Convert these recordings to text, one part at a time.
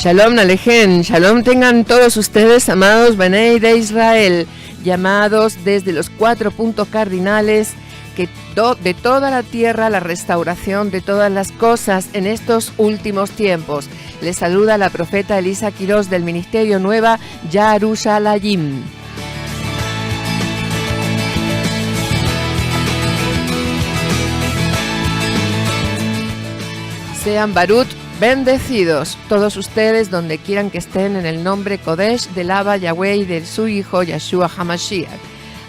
Shalom Alejen, Shalom tengan todos ustedes, amados Benei de Israel, llamados desde los 4 puntos cardinales de toda la tierra, la restauración de todas las cosas en estos últimos tiempos. Les saluda la profeta Elisa Quirós del Ministerio Nueva Yerushalayim. Sean Barut bendecidos todos ustedes donde quieran que estén en el nombre Kodesh del Abba Yahweh y de su Hijo Yeshua HaMashiach.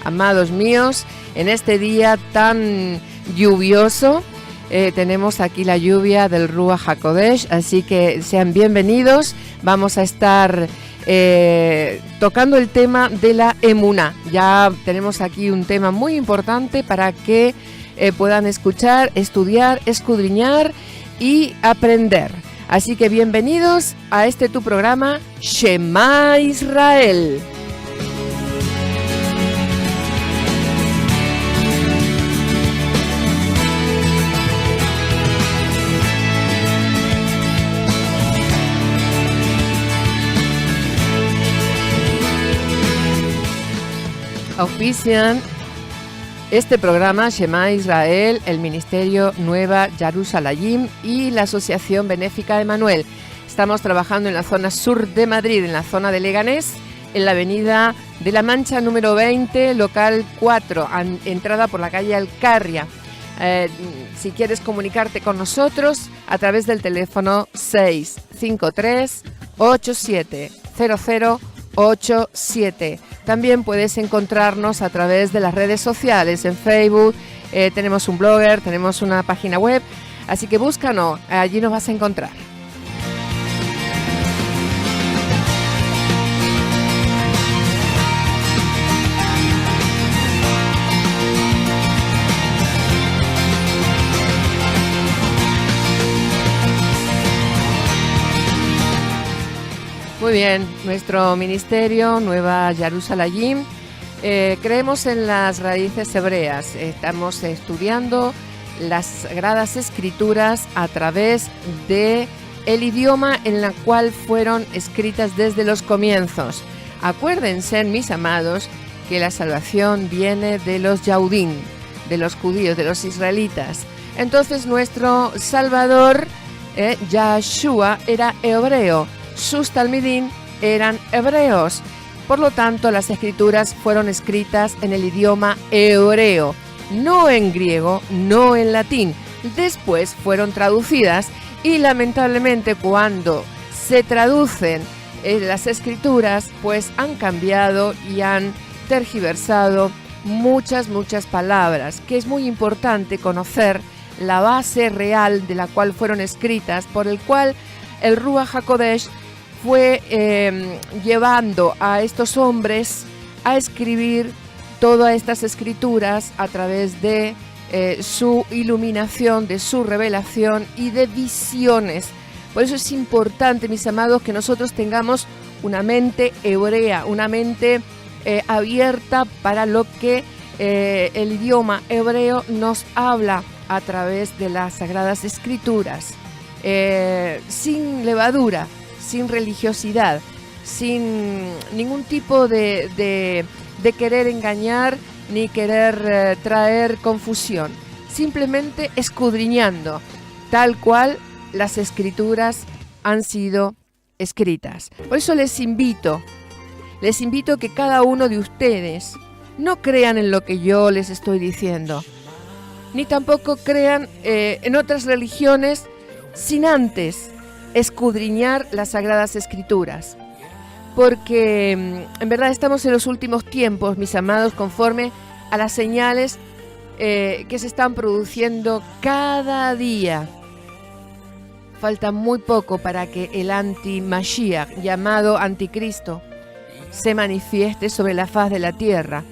Amados míos, en este día tan lluvioso tenemos aquí la lluvia del Ruach HaKodesh, así que sean bienvenidos. Vamos a estar tocando el tema de la emuná. Ya tenemos aquí un tema muy importante para que puedan escuchar, estudiar, escudriñar y aprender. Así que bienvenidos a este tu programa Shema Israel. Auspician este programa Shema Israel, el Ministerio Nueva Yerushalayim y la Asociación Benéfica Emanuel. Estamos trabajando en la zona sur de Madrid, en la zona de Leganés, en la avenida de La Mancha número 20, local 4, entrada por la calle Alcarria. Si quieres comunicarte con nosotros a través del teléfono 653 870087. También puedes encontrarnos a través de las redes sociales, en Facebook, tenemos un blogger, tenemos una página web, así que búscanos, allí nos vas a encontrar. Muy bien, nuestro ministerio Nueva Yerushalayim, creemos en las raíces hebreas. Estamos estudiando las Sagradas Escrituras a través de el idioma en el cual fueron escritas desde los comienzos. Acuérdense, mis amados, que la salvación viene de los Yahudim, de los judíos, de los israelitas. Entonces nuestro Salvador, Yahshua, era hebreo. Sus talmidim eran hebreos, por lo tanto las escrituras fueron escritas en el idioma hebreo, no en griego, no en latín. Después fueron traducidas y lamentablemente cuando se traducen las escrituras, pues han cambiado y han tergiversado muchas palabras, que es muy importante conocer la base real de la cual fueron escritas, por el cual el Ruach HaKodesh fue llevando a estos hombres a escribir todas estas escrituras a través de su iluminación, de su revelación y de visiones. Por eso es importante, mis amados, que nosotros tengamos una mente hebrea, una mente abierta para lo que el idioma hebreo nos habla a través de las Sagradas Escrituras, sin levadura, sin religiosidad, sin ningún tipo de querer engañar ni querer traer confusión, simplemente escudriñando tal cual las escrituras han sido escritas. Por eso les invito que cada uno de ustedes no crean en lo que yo les estoy diciendo, ni tampoco crean en otras religiones sin antes escudriñar las Sagradas Escrituras, porque en verdad estamos en los últimos tiempos, mis amados, conforme a las señales que se están produciendo cada día. Falta muy poco para que el anti-Mashiach, llamado anticristo, se manifieste sobre la faz de la tierra.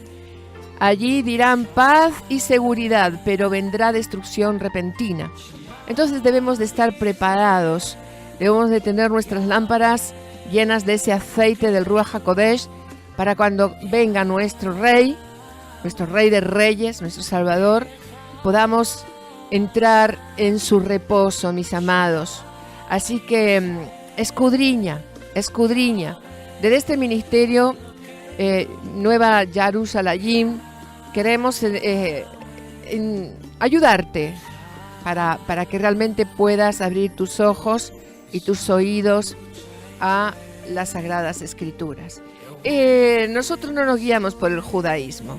Allí dirán paz y seguridad, pero vendrá destrucción repentina. Entonces debemos de estar preparados. Debemos de tener nuestras lámparas llenas de ese aceite del Ruach HaKodesh para cuando venga nuestro Rey de Reyes, nuestro Salvador, podamos entrar en su reposo, mis amados. Así que escudriña. Desde este ministerio, Nueva Jerusalén, queremos ayudarte para que realmente puedas abrir tus ojos y tus oídos a las Sagradas Escrituras. Nosotros no nos guiamos por el judaísmo,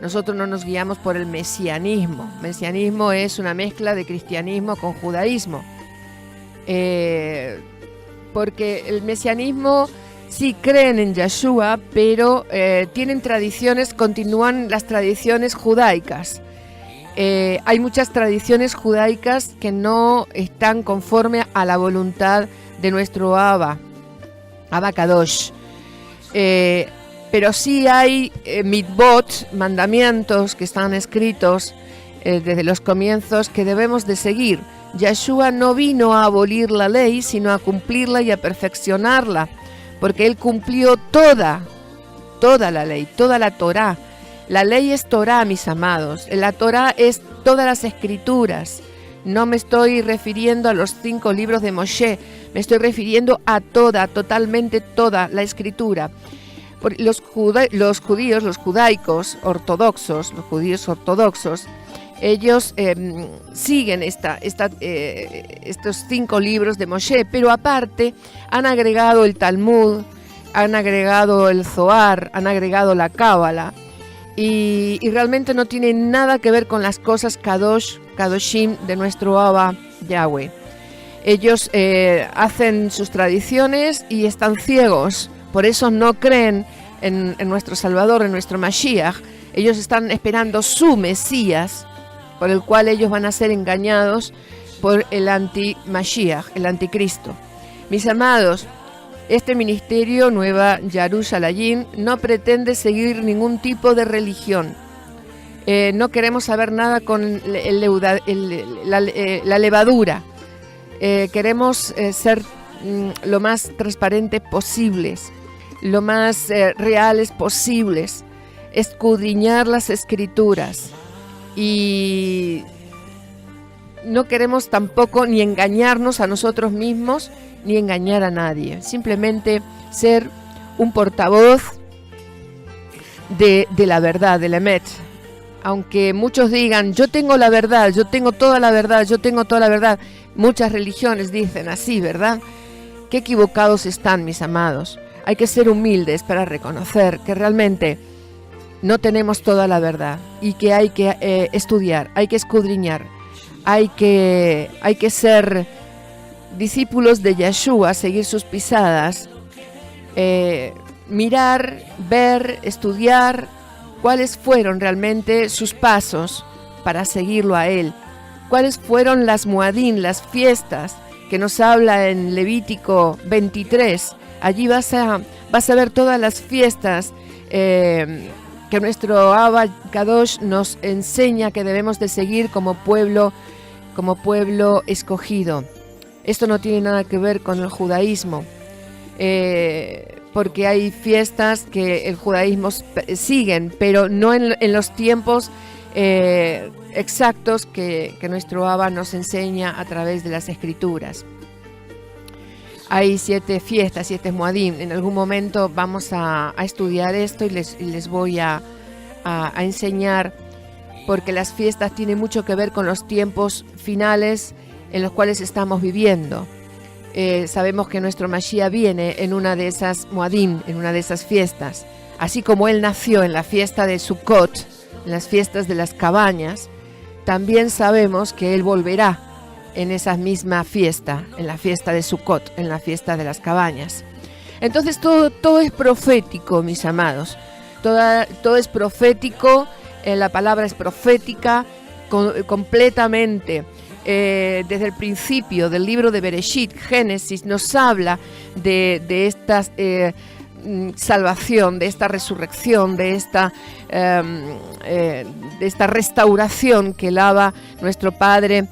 nosotros no nos guiamos por el mesianismo. Mesianismo es una mezcla de cristianismo con judaísmo, porque el mesianismo sí creen en Yeshua, pero tienen tradiciones, continúan las tradiciones judaicas. Hay muchas tradiciones judaicas que no están conforme a la voluntad de nuestro Abba Kadosh. Pero sí hay mitzvot, mandamientos que están escritos desde los comienzos que debemos de seguir. Yeshua no vino a abolir la ley, sino a cumplirla y a perfeccionarla, porque Él cumplió toda la ley, toda la Torá. La ley es Torá, mis amados. La Torá es todas las escrituras. No me estoy refiriendo a los 5 libros de Moshe, me estoy refiriendo a totalmente toda la escritura. Los judíos ortodoxos, ellos siguen estos 5 libros de Moshe, pero aparte han agregado el Talmud, han agregado el Zohar, han agregado la Cábala, y realmente no tiene nada que ver con las cosas Kadoshim de nuestro Abba Yahweh. Ellos hacen sus tradiciones y están ciegos, por eso no creen en nuestro Salvador, en nuestro Mashiach. Ellos están esperando su Mesías, por el cual ellos van a ser engañados por el anti-Mashiach, el anticristo. Mis amados, este ministerio Nueva Jerusalén no pretende seguir ningún tipo de religión. No queremos saber nada con la levadura. Queremos ser lo más transparentes posibles, lo más reales posibles, escudriñar las escrituras, y no queremos tampoco ni engañarnos a nosotros mismos ni engañar a nadie, simplemente ser un portavoz de la verdad, del Emet. Aunque muchos digan, yo tengo la verdad, yo tengo toda la verdad, muchas religiones dicen así, ¿verdad? Qué equivocados están, mis amados. Hay que ser humildes para reconocer que realmente no tenemos toda la verdad y que hay que estudiar, hay que escudriñar, hay que ser discípulos de Yeshua, seguir sus pisadas, mirar, ver, estudiar cuáles fueron realmente sus pasos para seguirlo a Él, cuáles fueron las Moadín, las fiestas que nos habla en Levítico 23. Allí vas a ver todas las fiestas que nuestro Abba Kadosh nos enseña que debemos de seguir como pueblo escogido. Esto no tiene nada que ver con el judaísmo, porque hay fiestas que el judaísmo siguen, pero no en los tiempos exactos que nuestro Abba nos enseña a través de las escrituras. Hay 7 fiestas, 7 Moadim. En algún momento vamos a estudiar esto y les voy a enseñar, porque las fiestas tienen mucho que ver con los tiempos finales en los cuales estamos viviendo. Sabemos que nuestro Mashiach viene en una de esas Moadim, en una de esas fiestas. Así como Él nació en la fiesta de Sukkot, en las fiestas de las cabañas, también sabemos que Él volverá en esa misma fiesta, en la fiesta de Sukkot, en la fiesta de las cabañas. Entonces todo es profético, mis amados. Todo es profético, la palabra es profética completamente. Desde el principio del libro de Bereshit, Génesis, nos habla de esta salvación, de esta resurrección, de esta restauración que el Abba, nuestro Padre,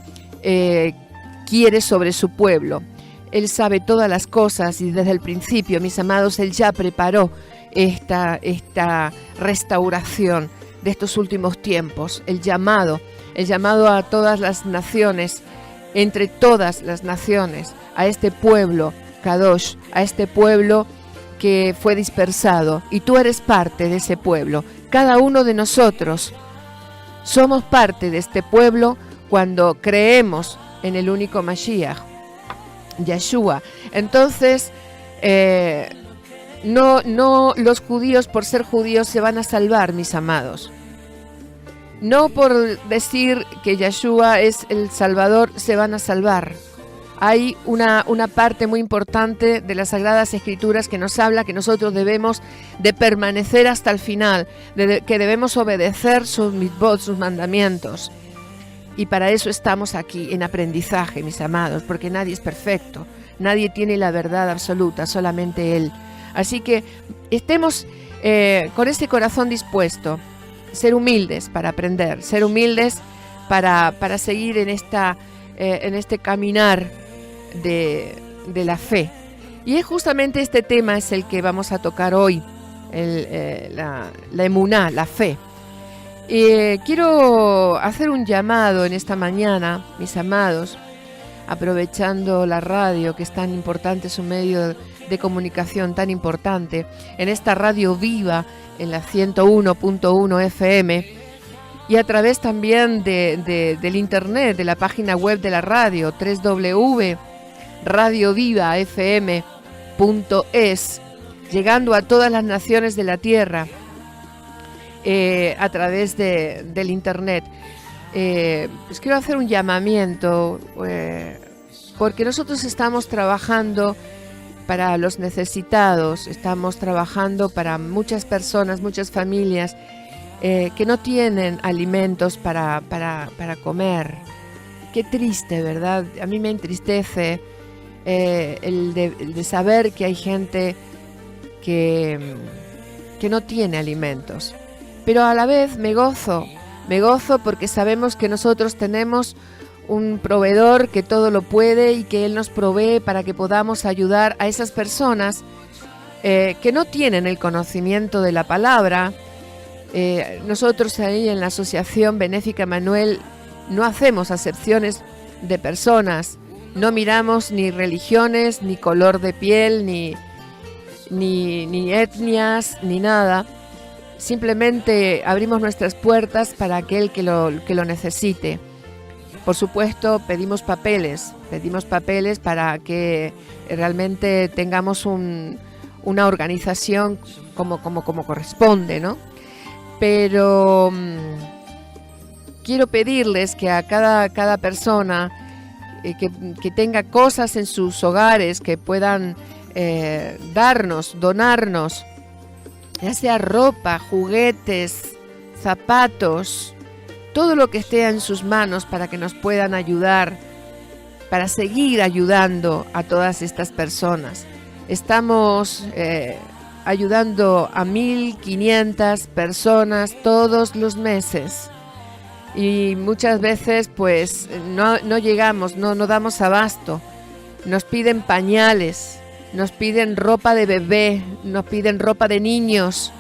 quiere sobre su pueblo. Él sabe todas las cosas y desde el principio, mis amados, Él ya preparó esta restauración de estos últimos tiempos, el llamado a todas las naciones, entre todas las naciones, a este pueblo Kadosh, a este pueblo que fue dispersado, y tú eres parte de ese pueblo. Cada uno de nosotros somos parte de este pueblo cuando creemos en el único Mashiach, Yeshua. Entonces, no los judíos por ser judíos se van a salvar, mis amados. No por decir que Yeshua es el Salvador se van a salvar. Hay una parte muy importante de las Sagradas Escrituras que nos habla que nosotros debemos de permanecer hasta el final, que debemos obedecer sus mitzvot, sus mandamientos. Y para eso estamos aquí, en aprendizaje, mis amados, porque nadie es perfecto, nadie tiene la verdad absoluta, solamente Él. Así que estemos con este corazón dispuesto, ser humildes para aprender, ser humildes para seguir en este caminar de la fe. Y es justamente este tema es el que vamos a tocar hoy, la emuná, la fe. Quiero hacer un llamado en esta mañana, mis amados, aprovechando la radio, que es tan importante, es un medio de comunicación tan importante, en esta radio viva, en la 101.1 FM, y a través también del internet, de la página web de la radio, www.radiovivafm.es, llegando a todas las naciones de la tierra a través del internet. Pues quiero hacer un llamamiento, porque nosotros estamos trabajando para los necesitados, estamos trabajando para muchas personas, muchas familias que no tienen alimentos para comer. Qué triste, ¿verdad? A mí me entristece el de saber que hay gente que no tiene alimentos. Pero a la vez me gozo porque sabemos que nosotros tenemos un proveedor que todo lo puede y que Él nos provee para que podamos ayudar a esas personas que no tienen el conocimiento de la palabra. Nosotros ahí en la Asociación Benéfica Emanuel no hacemos acepciones de personas, no miramos ni religiones, ni color de piel, ni etnias, ni nada. Simplemente abrimos nuestras puertas para aquel que lo necesite. Por supuesto, pedimos papeles para que realmente tengamos una organización como corresponde, ¿no? Pero quiero pedirles que a cada persona que tenga cosas en sus hogares que puedan donarnos, ya sea ropa, juguetes, zapatos, todo lo que esté en sus manos para que nos puedan ayudar, para seguir ayudando a todas estas personas. Estamos ayudando a 1.500 personas todos los meses y muchas veces pues no llegamos, no damos abasto. Nos piden pañales, nos piden ropa de bebé, nos piden ropa de niños,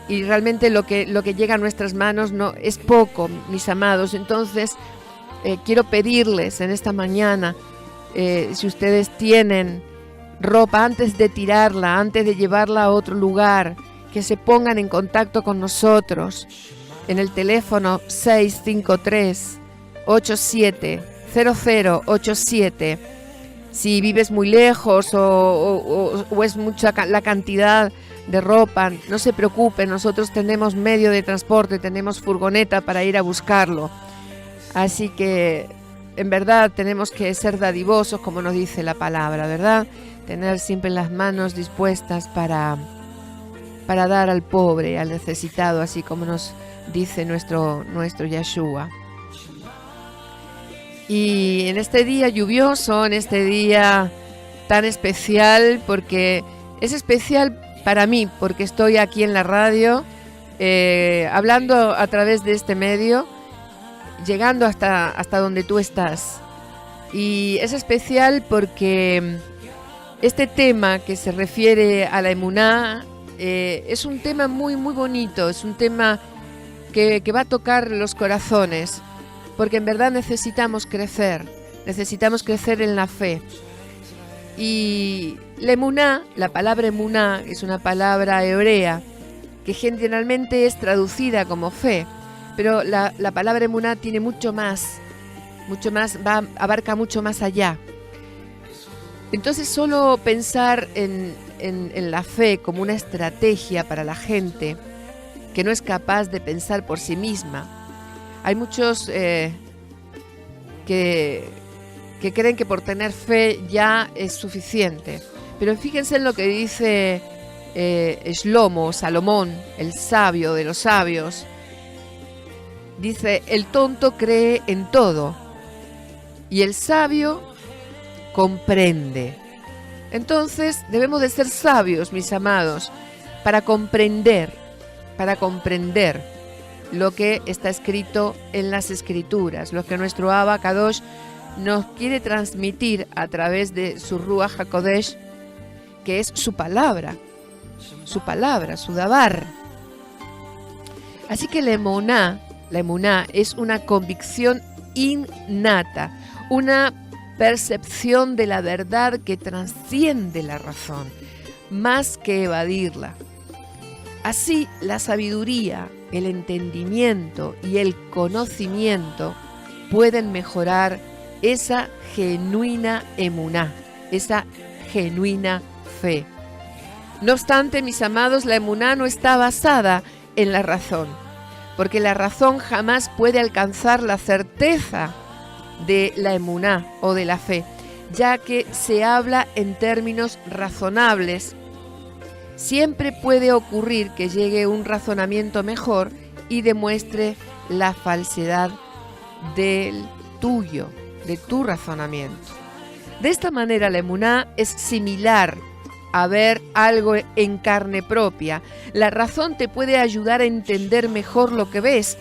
y realmente lo que llega a nuestras manos no es poco, mis amados. Entonces quiero pedirles en esta mañana, si ustedes tienen ropa, antes de tirarla, antes de llevarla a otro lugar, que se pongan en contacto con nosotros en el teléfono 653-870087. Si vives muy lejos o es mucha la cantidad de ropa, no se preocupen, nosotros tenemos medio de transporte, tenemos furgoneta para ir a buscarlo. Así que en verdad tenemos que ser dadivosos, como nos dice la palabra, ¿verdad? Tener siempre las manos dispuestas para dar al pobre, al necesitado, así como nos dice nuestro Yeshua. Y en este día lluvioso, en este día tan especial, porque es especial para mí, porque estoy aquí en la radio, hablando a través de este medio, llegando hasta donde tú estás. Y es especial porque este tema que se refiere a la emuná es un tema muy, muy bonito, es un tema que va a tocar los corazones, porque en verdad necesitamos crecer en la fe. Y la emuná, la palabra emuná, es una palabra hebrea que generalmente es traducida como fe, pero la palabra emuná tiene mucho más, abarca mucho más allá. Entonces solo pensar en la fe como una estrategia para la gente que no es capaz de pensar por sí misma. Hay muchos que creen que por tener fe ya es suficiente. Pero fíjense en lo que dice Shlomo, Salomón, el sabio de los sabios. Dice, el tonto cree en todo y el sabio comprende. Entonces debemos de ser sabios, mis amados, para comprender lo que está escrito en las Escrituras, lo que nuestro Abba Kadosh nos quiere transmitir a través de su Ruach HaKodesh, que es su palabra, su davar. Así que la emuná es una convicción innata, una percepción de la verdad que trasciende la razón, más que evadirla. Así, la sabiduría, el entendimiento y el conocimiento pueden mejorar esa genuina emuná, esa genuina fe. No obstante, mis amados, la emuná no está basada en la razón, porque la razón jamás puede alcanzar la certeza de la emuná o de la fe, ya que se habla en términos razonables. Siempre puede ocurrir que llegue un razonamiento mejor y demuestre la falsedad del tuyo, de tu razonamiento. De esta manera la emuná es similar a ver algo en carne propia. La razón te puede ayudar a entender mejor lo que ves,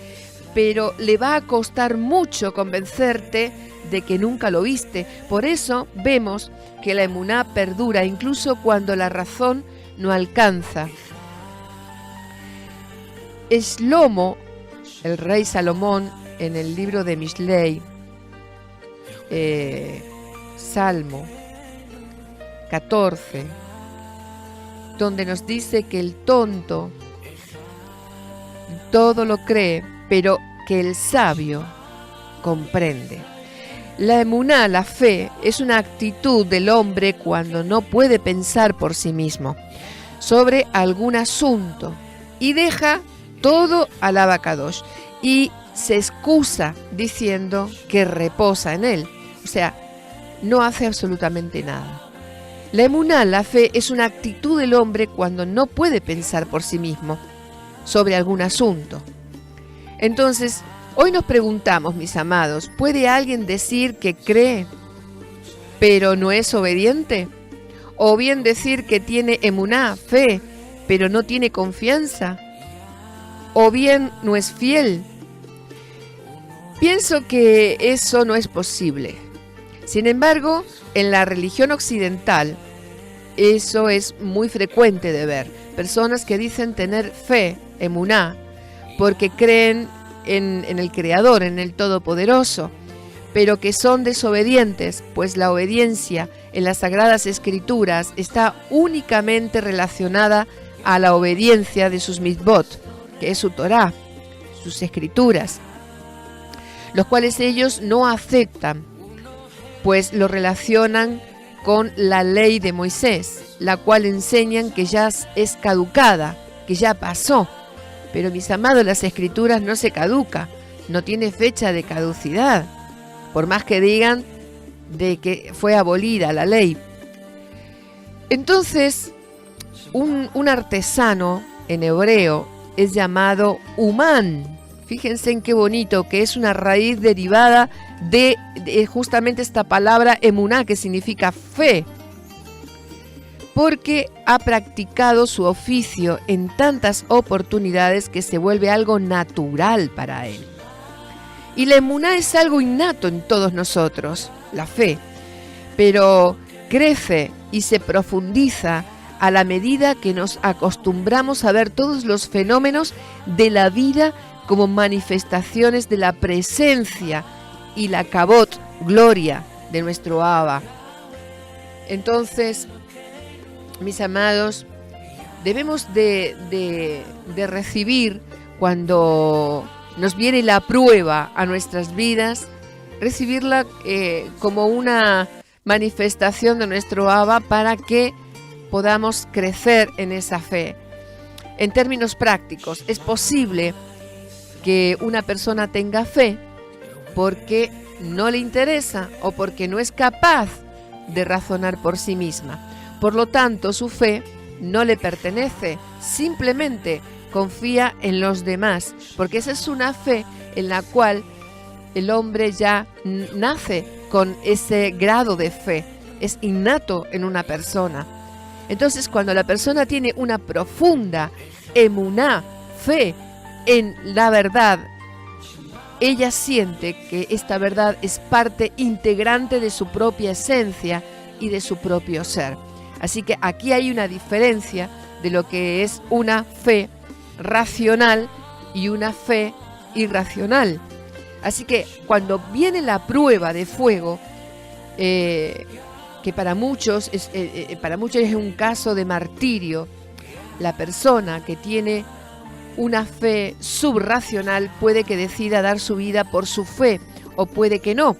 pero le va a costar mucho convencerte de que nunca lo viste. Por eso vemos que la emuná perdura incluso cuando la razón no alcanza. Shlomo, el rey Salomón, en el libro de Mishlei, Salmo 14, donde nos dice que el tonto todo lo cree, pero que el sabio comprende. La emuná, la fe, es una actitud del hombre cuando no puede pensar por sí mismo sobre algún asunto y deja todo al Abba Kadosh y se excusa diciendo que reposa en él, o sea, no hace absolutamente nada. La emuná, la fe, es una actitud del hombre cuando no puede pensar por sí mismo sobre algún asunto. Entonces, hoy nos preguntamos, mis amados, ¿puede alguien decir que cree, pero no es obediente? ¿O bien decir que tiene emuná, fe, pero no tiene confianza? ¿O bien no es fiel? Pienso que eso no es posible. Sin embargo, en la religión occidental, eso es muy frecuente de ver. Personas que dicen tener fe, emuná, porque creen en el Creador, en el Todopoderoso, pero que son desobedientes, pues la obediencia en las Sagradas Escrituras está únicamente relacionada a la obediencia de sus mitzvot, que es su Torá, sus escrituras, los cuales ellos no aceptan, pues lo relacionan con la ley de Moisés, la cual enseñan que ya es caducada, que ya pasó. Pero mis amados, las escrituras no se caduca, no tiene fecha de caducidad, por más que digan de que fue abolida la ley. Entonces, un artesano en hebreo es llamado umán. Fíjense en qué bonito, que es una raíz derivada de justamente esta palabra emuná, que significa fe, porque ha practicado su oficio en tantas oportunidades que se vuelve algo natural para él. Y la emuná es algo innato en todos nosotros, la fe, pero crece y se profundiza a la medida que nos acostumbramos a ver todos los fenómenos de la vida como manifestaciones de la presencia y la kabot, gloria de nuestro Abba. Entonces, mis amados, debemos de recibir, cuando nos viene la prueba a nuestras vidas, recibirla como una manifestación de nuestro Abba para que podamos crecer en esa fe. En términos prácticos, es posible que una persona tenga fe porque no le interesa o porque no es capaz de razonar por sí misma. Por lo tanto, su fe no le pertenece, simplemente confía en los demás, porque esa es una fe en la cual el hombre ya nace con ese grado de fe, es innato en una persona. Entonces, cuando la persona tiene una profunda emuná, fe en la verdad, ella siente que esta verdad es parte integrante de su propia esencia y de su propio ser. Así que aquí hay una diferencia de lo que es una fe racional y una fe irracional. Así que cuando viene la prueba de fuego, que para muchos es un caso de martirio, la persona que tiene una fe subrracional puede que decida dar su vida por su fe, o puede que no.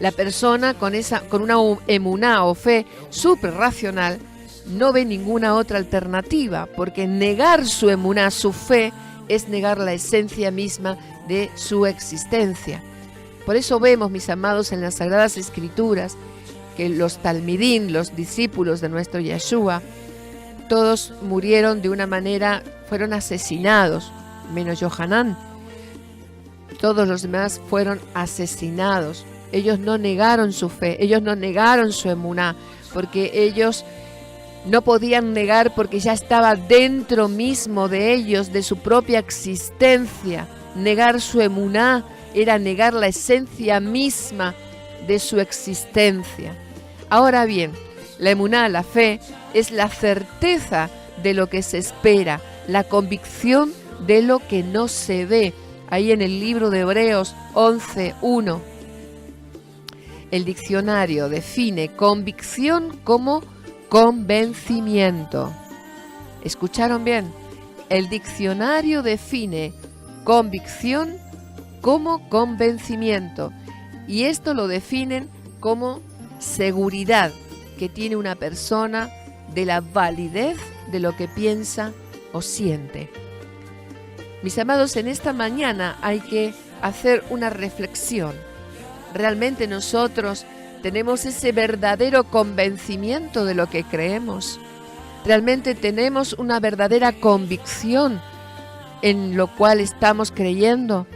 La persona con una emuná o fe suprarracional no ve ninguna otra alternativa, porque negar su emuná, su fe, es negar la esencia misma de su existencia. Por eso vemos, mis amados, en las Sagradas Escrituras, que los talmidín, los discípulos de nuestro Yeshua, todos murieron de una manera, fueron asesinados, menos Yohanan. Todos los demás fueron asesinados. Ellos no negaron su fe, ellos no negaron su emuná, porque ellos no podían negar, porque ya estaba dentro mismo de ellos, de su propia existencia. Negar su emuná era negar la esencia misma de su existencia. Ahora bien, la emuná, la fe, es la certeza de lo que se espera, la convicción de lo que no se ve. Ahí en el libro de Hebreos 11:1, el diccionario define convicción como convencimiento. ¿Escucharon bien? El diccionario define convicción como convencimiento, y esto lo definen como seguridad que tiene una persona de la validez de lo que piensa o siente. Mis amados, en esta mañana hay que hacer una reflexión. ¿Realmente nosotros tenemos ese verdadero convencimiento de lo que creemos? ¿Realmente tenemos una verdadera convicción en lo cual estamos creyendo?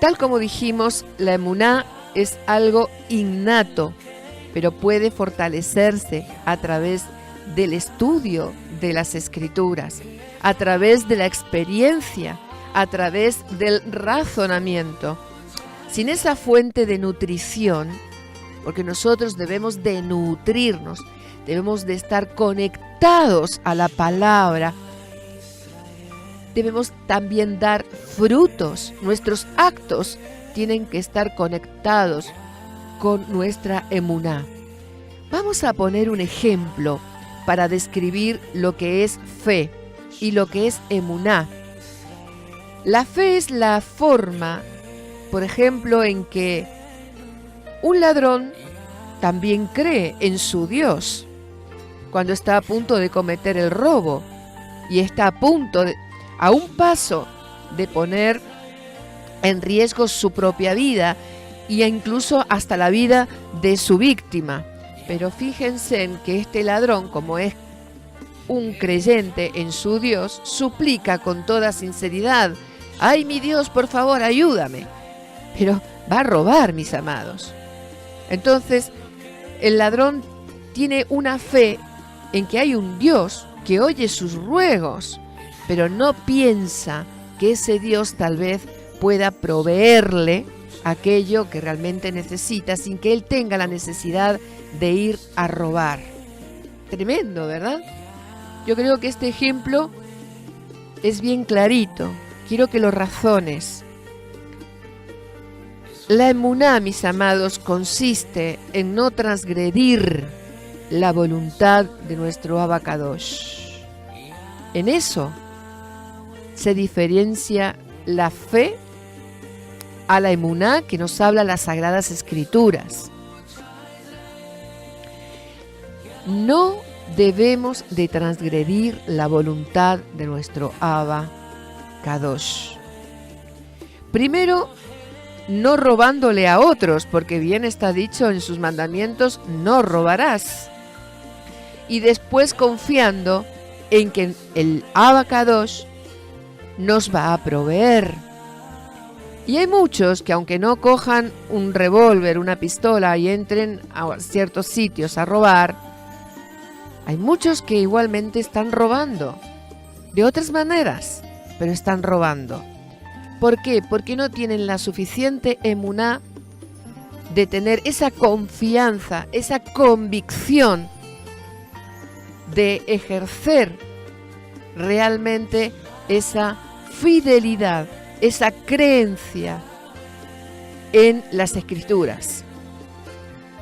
Tal como dijimos, la emuná es algo innato, pero puede fortalecerse a través del estudio de las Escrituras, a través de la experiencia, a través del razonamiento. Sin esa fuente de nutrición, porque nosotros debemos de nutrirnos, debemos de estar conectados a la palabra, debemos también dar frutos. Nuestros actos tienen que estar conectados con nuestra emuná. Vamos a poner un ejemplo para describir lo que es fe y lo que es emuná. La fe es la forma, por ejemplo, en que un ladrón también cree en su Dios cuando está a punto de cometer el robo y está a un paso de poner en riesgo su propia vida e incluso hasta la vida de su víctima. Pero fíjense en que este ladrón, como es un creyente en su Dios, suplica con toda sinceridad: ¡ay, mi Dios, por favor, ayúdame! Pero va a robar, mis amados. Entonces, el ladrón tiene una fe en que hay un Dios que oye sus ruegos, pero no piensa que ese Dios tal vez pueda proveerle aquello que realmente necesita sin que él tenga la necesidad de ir a robar. Tremendo, ¿verdad? Yo creo que este ejemplo es bien clarito. Quiero que lo razones. La emuná, mis amados, consiste en no transgredir la voluntad de nuestro Abacadosh. En eso se diferencia la fe a la emuná que nos habla las Sagradas Escrituras. No debemos de transgredir la voluntad de nuestro Abacadosh. Primero, no robándole a otros, porque bien está dicho en sus mandamientos, no robarás. Y después confiando en que el Abacadosh nos va a proveer. Y hay muchos que aunque no cojan un revólver, una pistola y entren a ciertos sitios a robar, hay muchos que igualmente están robando, de otras maneras, pero están robando. ¿Por qué? Porque no tienen la suficiente emuná de tener esa confianza, esa convicción de ejercer realmente esa fidelidad, esa creencia en las Escrituras.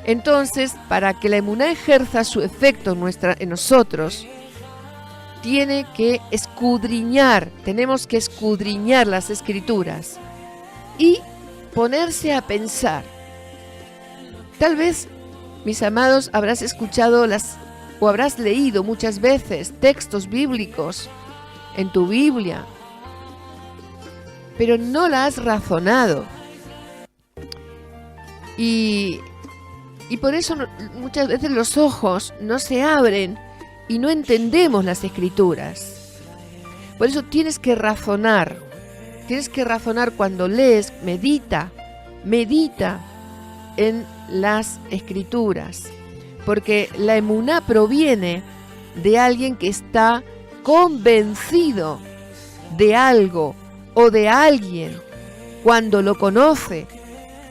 Entonces, para que la emuná ejerza su efecto en nosotros, tiene que escudriñar, tenemos que escudriñar las Escrituras y ponerse a pensar. Tal vez, mis amados, habrás escuchado o habrás leído muchas veces textos bíblicos en tu Biblia, pero no la has razonado. Y por eso muchas veces los ojos no se abren y no entendemos las Escrituras. Por eso tienes que razonar cuando lees, medita en las Escrituras. Porque la emuná proviene de alguien que está convencido de algo o de alguien cuando lo conoce.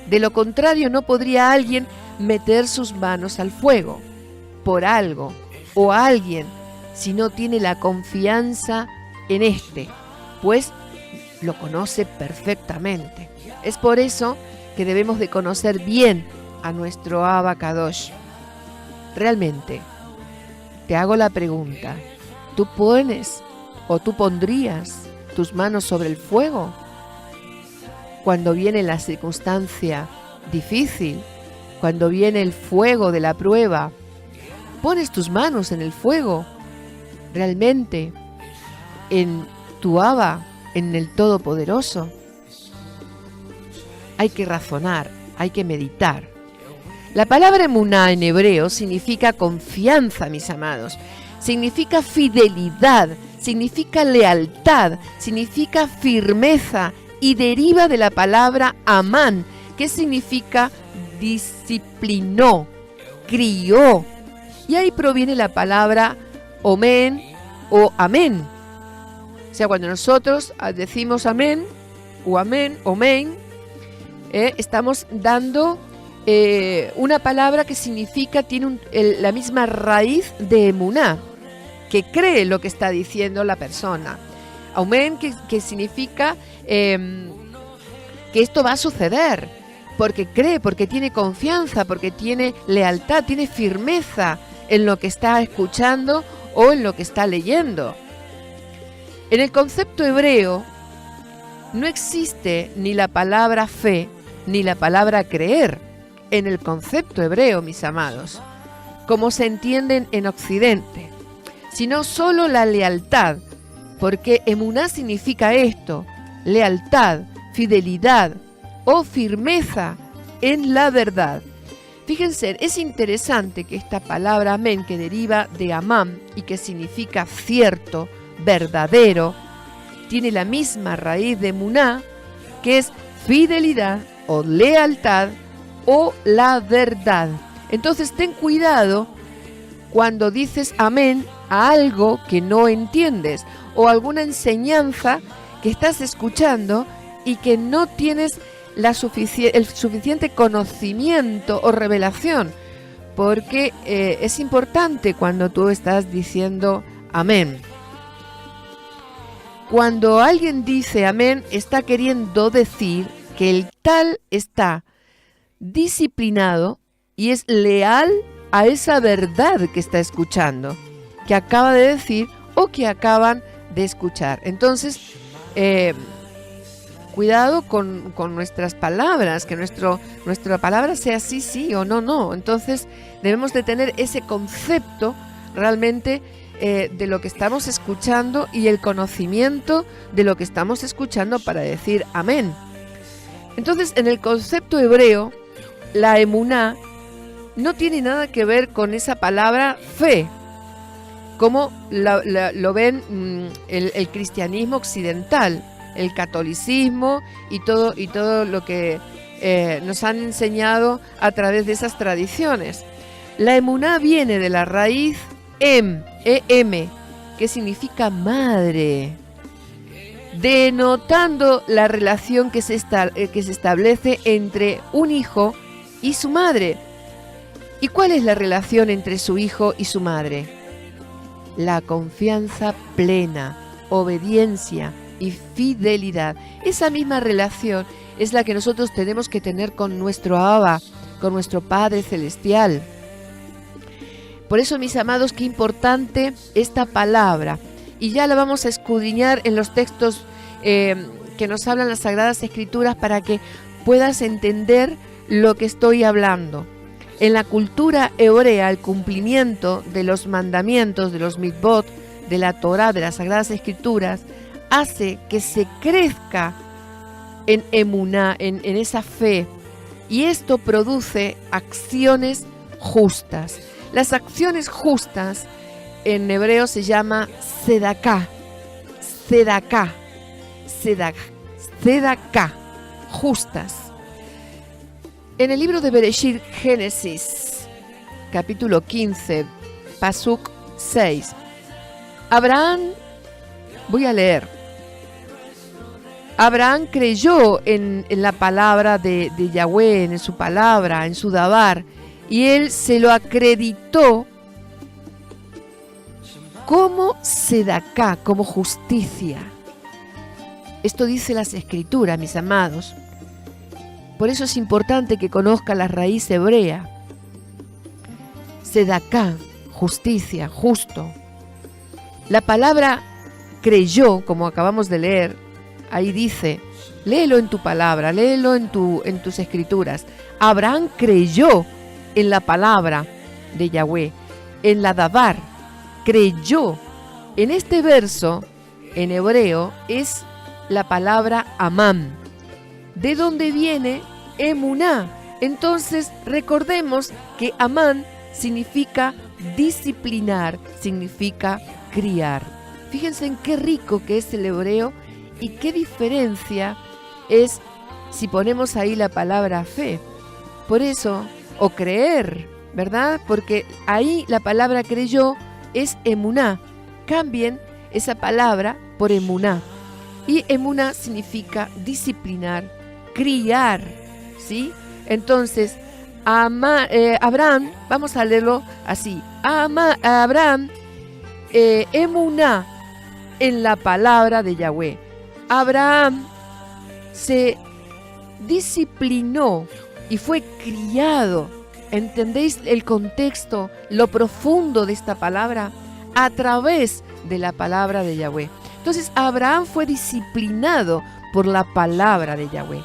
De lo contrario, no podría alguien meter sus manos al fuego por algo o alguien si no tiene la confianza en pues lo conoce perfectamente. Es por eso que debemos de conocer bien a nuestro Abacadosh. Realmente, te hago la pregunta, ¿tú pones o tú pondrías tus manos sobre el fuego cuando viene la circunstancia difícil, cuando viene el fuego de la prueba? ¿Pones tus manos en el fuego realmente en tu Abba, en el Todopoderoso? Hay que razonar, hay que meditar. La palabra emuná en hebreo significa confianza, mis amados, significa fidelidad, significa lealtad, significa firmeza y deriva de la palabra amán, que significa disciplinó, crió. Y ahí proviene la palabra omen o amén. O sea, cuando nosotros decimos amén o amén, omen, estamos dando una palabra que significa, tiene la misma raíz de emuná, que cree lo que está diciendo la persona. Amén, que significa que esto va a suceder, porque cree, porque tiene confianza, porque tiene lealtad, tiene firmeza en lo que está escuchando o en lo que está leyendo. En el concepto hebreo no existe ni la palabra fe ni la palabra creer en el concepto hebreo, mis amados, como se entienden en Occidente, sino solo la lealtad, porque emuná significa esto, lealtad, fidelidad o firmeza en la verdad. Fíjense, es interesante que esta palabra amén, que deriva de amán y que significa cierto, verdadero, tiene la misma raíz de emuná, que es fidelidad o lealtad o la verdad. Entonces ten cuidado cuando dices amén a algo que no entiendes o alguna enseñanza que estás escuchando y que no tienes el suficiente conocimiento o revelación, porque es importante cuando tú estás diciendo amén. Cuando alguien dice amén, está queriendo decir que el tal está disciplinado y es leal a esa verdad que está escuchando, que acaba de decir o que acaban de escuchar. Entonces, cuidado con nuestras palabras, que nuestra palabra sea sí, sí o no, no. Entonces, debemos de tener ese concepto realmente de lo que estamos escuchando y el conocimiento de lo que estamos escuchando para decir amén. Entonces, en el concepto hebreo, la emuná no tiene nada que ver con esa palabra fe, como lo ven el cristianismo occidental, el catolicismo y todo lo que nos han enseñado a través de esas tradiciones. La emuná viene de la raíz em, que significa madre, denotando la relación que se establece entre un hijo y su madre. ¿Y cuál es la relación entre su hijo y su madre? La confianza plena, obediencia y fidelidad. Esa misma relación es la que nosotros tenemos que tener con nuestro Abba, con nuestro Padre Celestial. Por eso, mis amados, qué importante esta palabra. Y ya la vamos a escudriñar en los textos que nos hablan las Sagradas Escrituras para que puedas entender lo que estoy hablando. En la cultura hebrea, el cumplimiento de los mandamientos, de los mitzvot, de la Torá, de las Sagradas Escrituras, hace que se crezca en emuná, en esa fe. Y esto produce acciones justas. Las acciones justas en hebreo se llama sedaká, justas. En el libro de Bereshit, Génesis, capítulo 15, Pasuk 6, Abraham, voy a leer, Abraham creyó en la palabra de Yahweh, en su palabra, en su dabar, y él se lo acreditó como sedaká, como justicia. Esto dice las Escrituras, mis amados. Por eso es importante que conozca la raíz hebrea. Sedaká, justicia, justo. La palabra creyó, como acabamos de leer, ahí dice, léelo en tu palabra, léelo en tus escrituras. Abraham creyó en la palabra de Yahweh, en la dabar, creyó. En este verso, en hebreo, es la palabra amán, de donde viene emuná. Entonces, recordemos que amán significa disciplinar, significa criar. Fíjense en qué rico que es el hebreo y qué diferencia es si ponemos ahí la palabra fe. Por eso, o creer, ¿verdad? Porque ahí la palabra creyó es emuná. Cambien esa palabra por emuná. Y emuná significa disciplinar, criar, ¿sí? Entonces, Abraham, vamos a leerlo así. Abraham, emuná en la palabra de Yahweh. Abraham se disciplinó y fue criado. ¿Entendéis el contexto, lo profundo de esta palabra? A través de la palabra de Yahweh. Entonces, Abraham fue disciplinado por la palabra de Yahweh.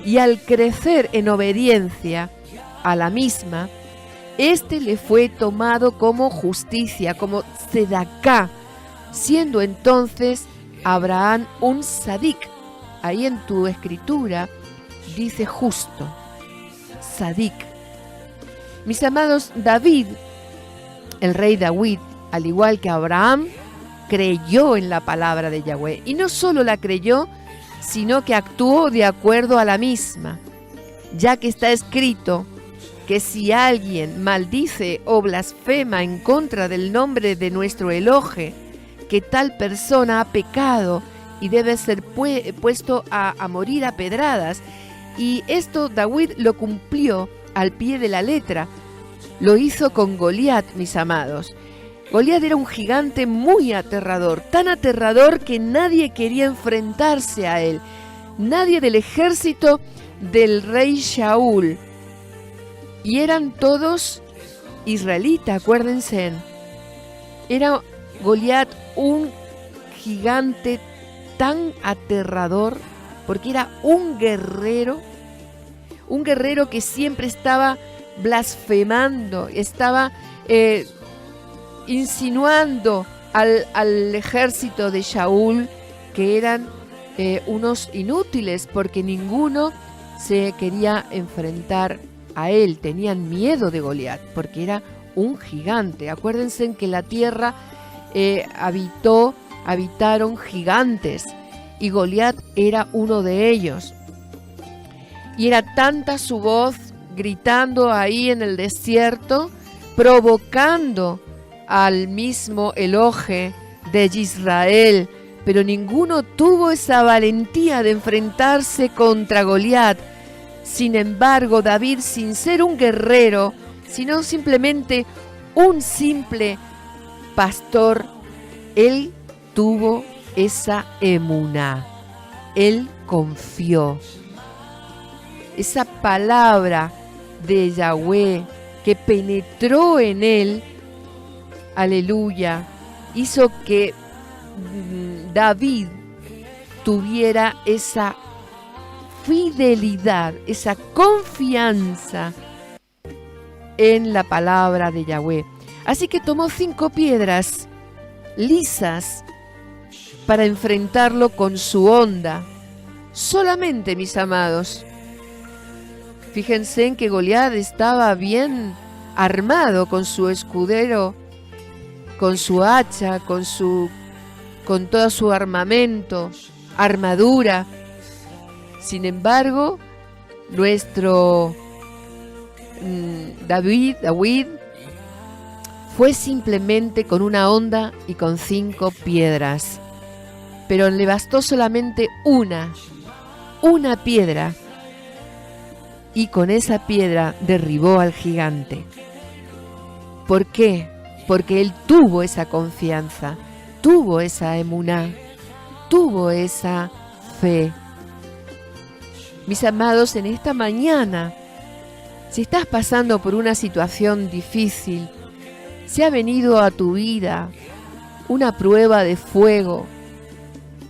Y al crecer en obediencia a la misma, le fue tomado como justicia, como sedaká, siendo entonces Abraham un sadik. Ahí en tu escritura dice justo, sadik. Mis amados, David, el rey David, al igual que Abraham, creyó en la palabra de Yahweh. Y no solo la creyó, sino que actuó de acuerdo a la misma, ya que está escrito que si alguien maldice o blasfema en contra del nombre de nuestro Elohe, que tal persona ha pecado y debe ser puesto a morir a pedradas. Y esto David lo cumplió al pie de la letra. Lo hizo con Goliat, mis amados. Goliat era un gigante muy aterrador, tan aterrador que nadie quería enfrentarse a él. Nadie del ejército del rey Shaul Y eran todos israelitas, acuérdense. Era Goliat un gigante tan aterrador, porque era un guerrero que siempre estaba blasfemando, estaba insinuando al ejército de Shaul que eran unos inútiles, porque ninguno se quería enfrentar a él. Tenían miedo de Goliat, porque era un gigante. Acuérdense que la tierra habitaron gigantes, y Goliat era uno de ellos. Y era tanta su voz gritando ahí en el desierto, provocando al mismo Elohe de Israel, pero ninguno tuvo esa valentía de enfrentarse contra Goliat. Sin embargo, David, sin ser un guerrero, sino simplemente un simple pastor, él tuvo esa emuná, él confió. Esa palabra de Yahweh que penetró en él, aleluya, hizo que David tuviera esa fidelidad, esa confianza en la palabra de Yahweh. Así que tomó 5 piedras lisas para enfrentarlo con su honda. Solamente, mis amados. Fíjense en que Goliat estaba bien armado con su escudero, con su hacha, con todo su armamento, armadura. Sin embargo, nuestro David fue simplemente con una honda y con 5 piedras. Pero le bastó solamente una piedra, y con esa piedra derribó al gigante. ¿Por qué? Porque él tuvo esa confianza, tuvo esa emuná, tuvo esa fe. Mis amados, en esta mañana, si estás pasando por una situación difícil, si ha venido a tu vida una prueba de fuego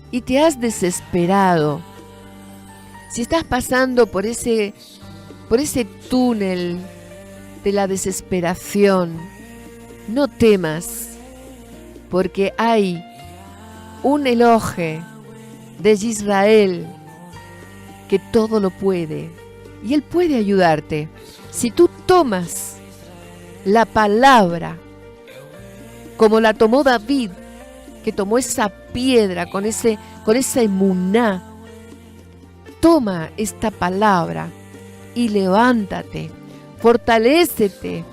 y te has desesperado, si estás pasando por ese túnel de la desesperación, no temas, porque hay un Elohe de Israel que todo lo puede, y Él puede ayudarte. Si tú tomas la palabra como la tomó David, que tomó esa piedra con esa emuná, toma esta palabra y levántate, fortalécete,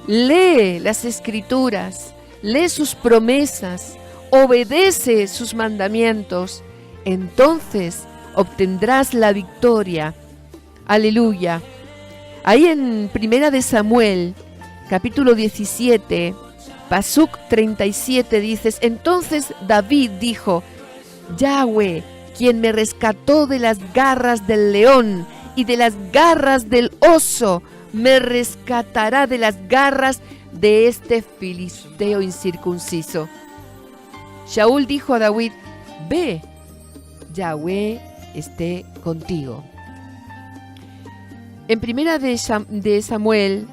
lee las Escrituras, lee sus promesas, obedece sus mandamientos, entonces obtendrás la victoria. Aleluya. Ahí en 1 Samuel, capítulo 17, Pasuk 37, dices: entonces David dijo: Yahweh, quien me rescató de las garras del león y de las garras del oso, me rescatará de las garras de este filisteo incircunciso. Shaul dijo a David: ve, Yahweh esté contigo. En 1 de Samuel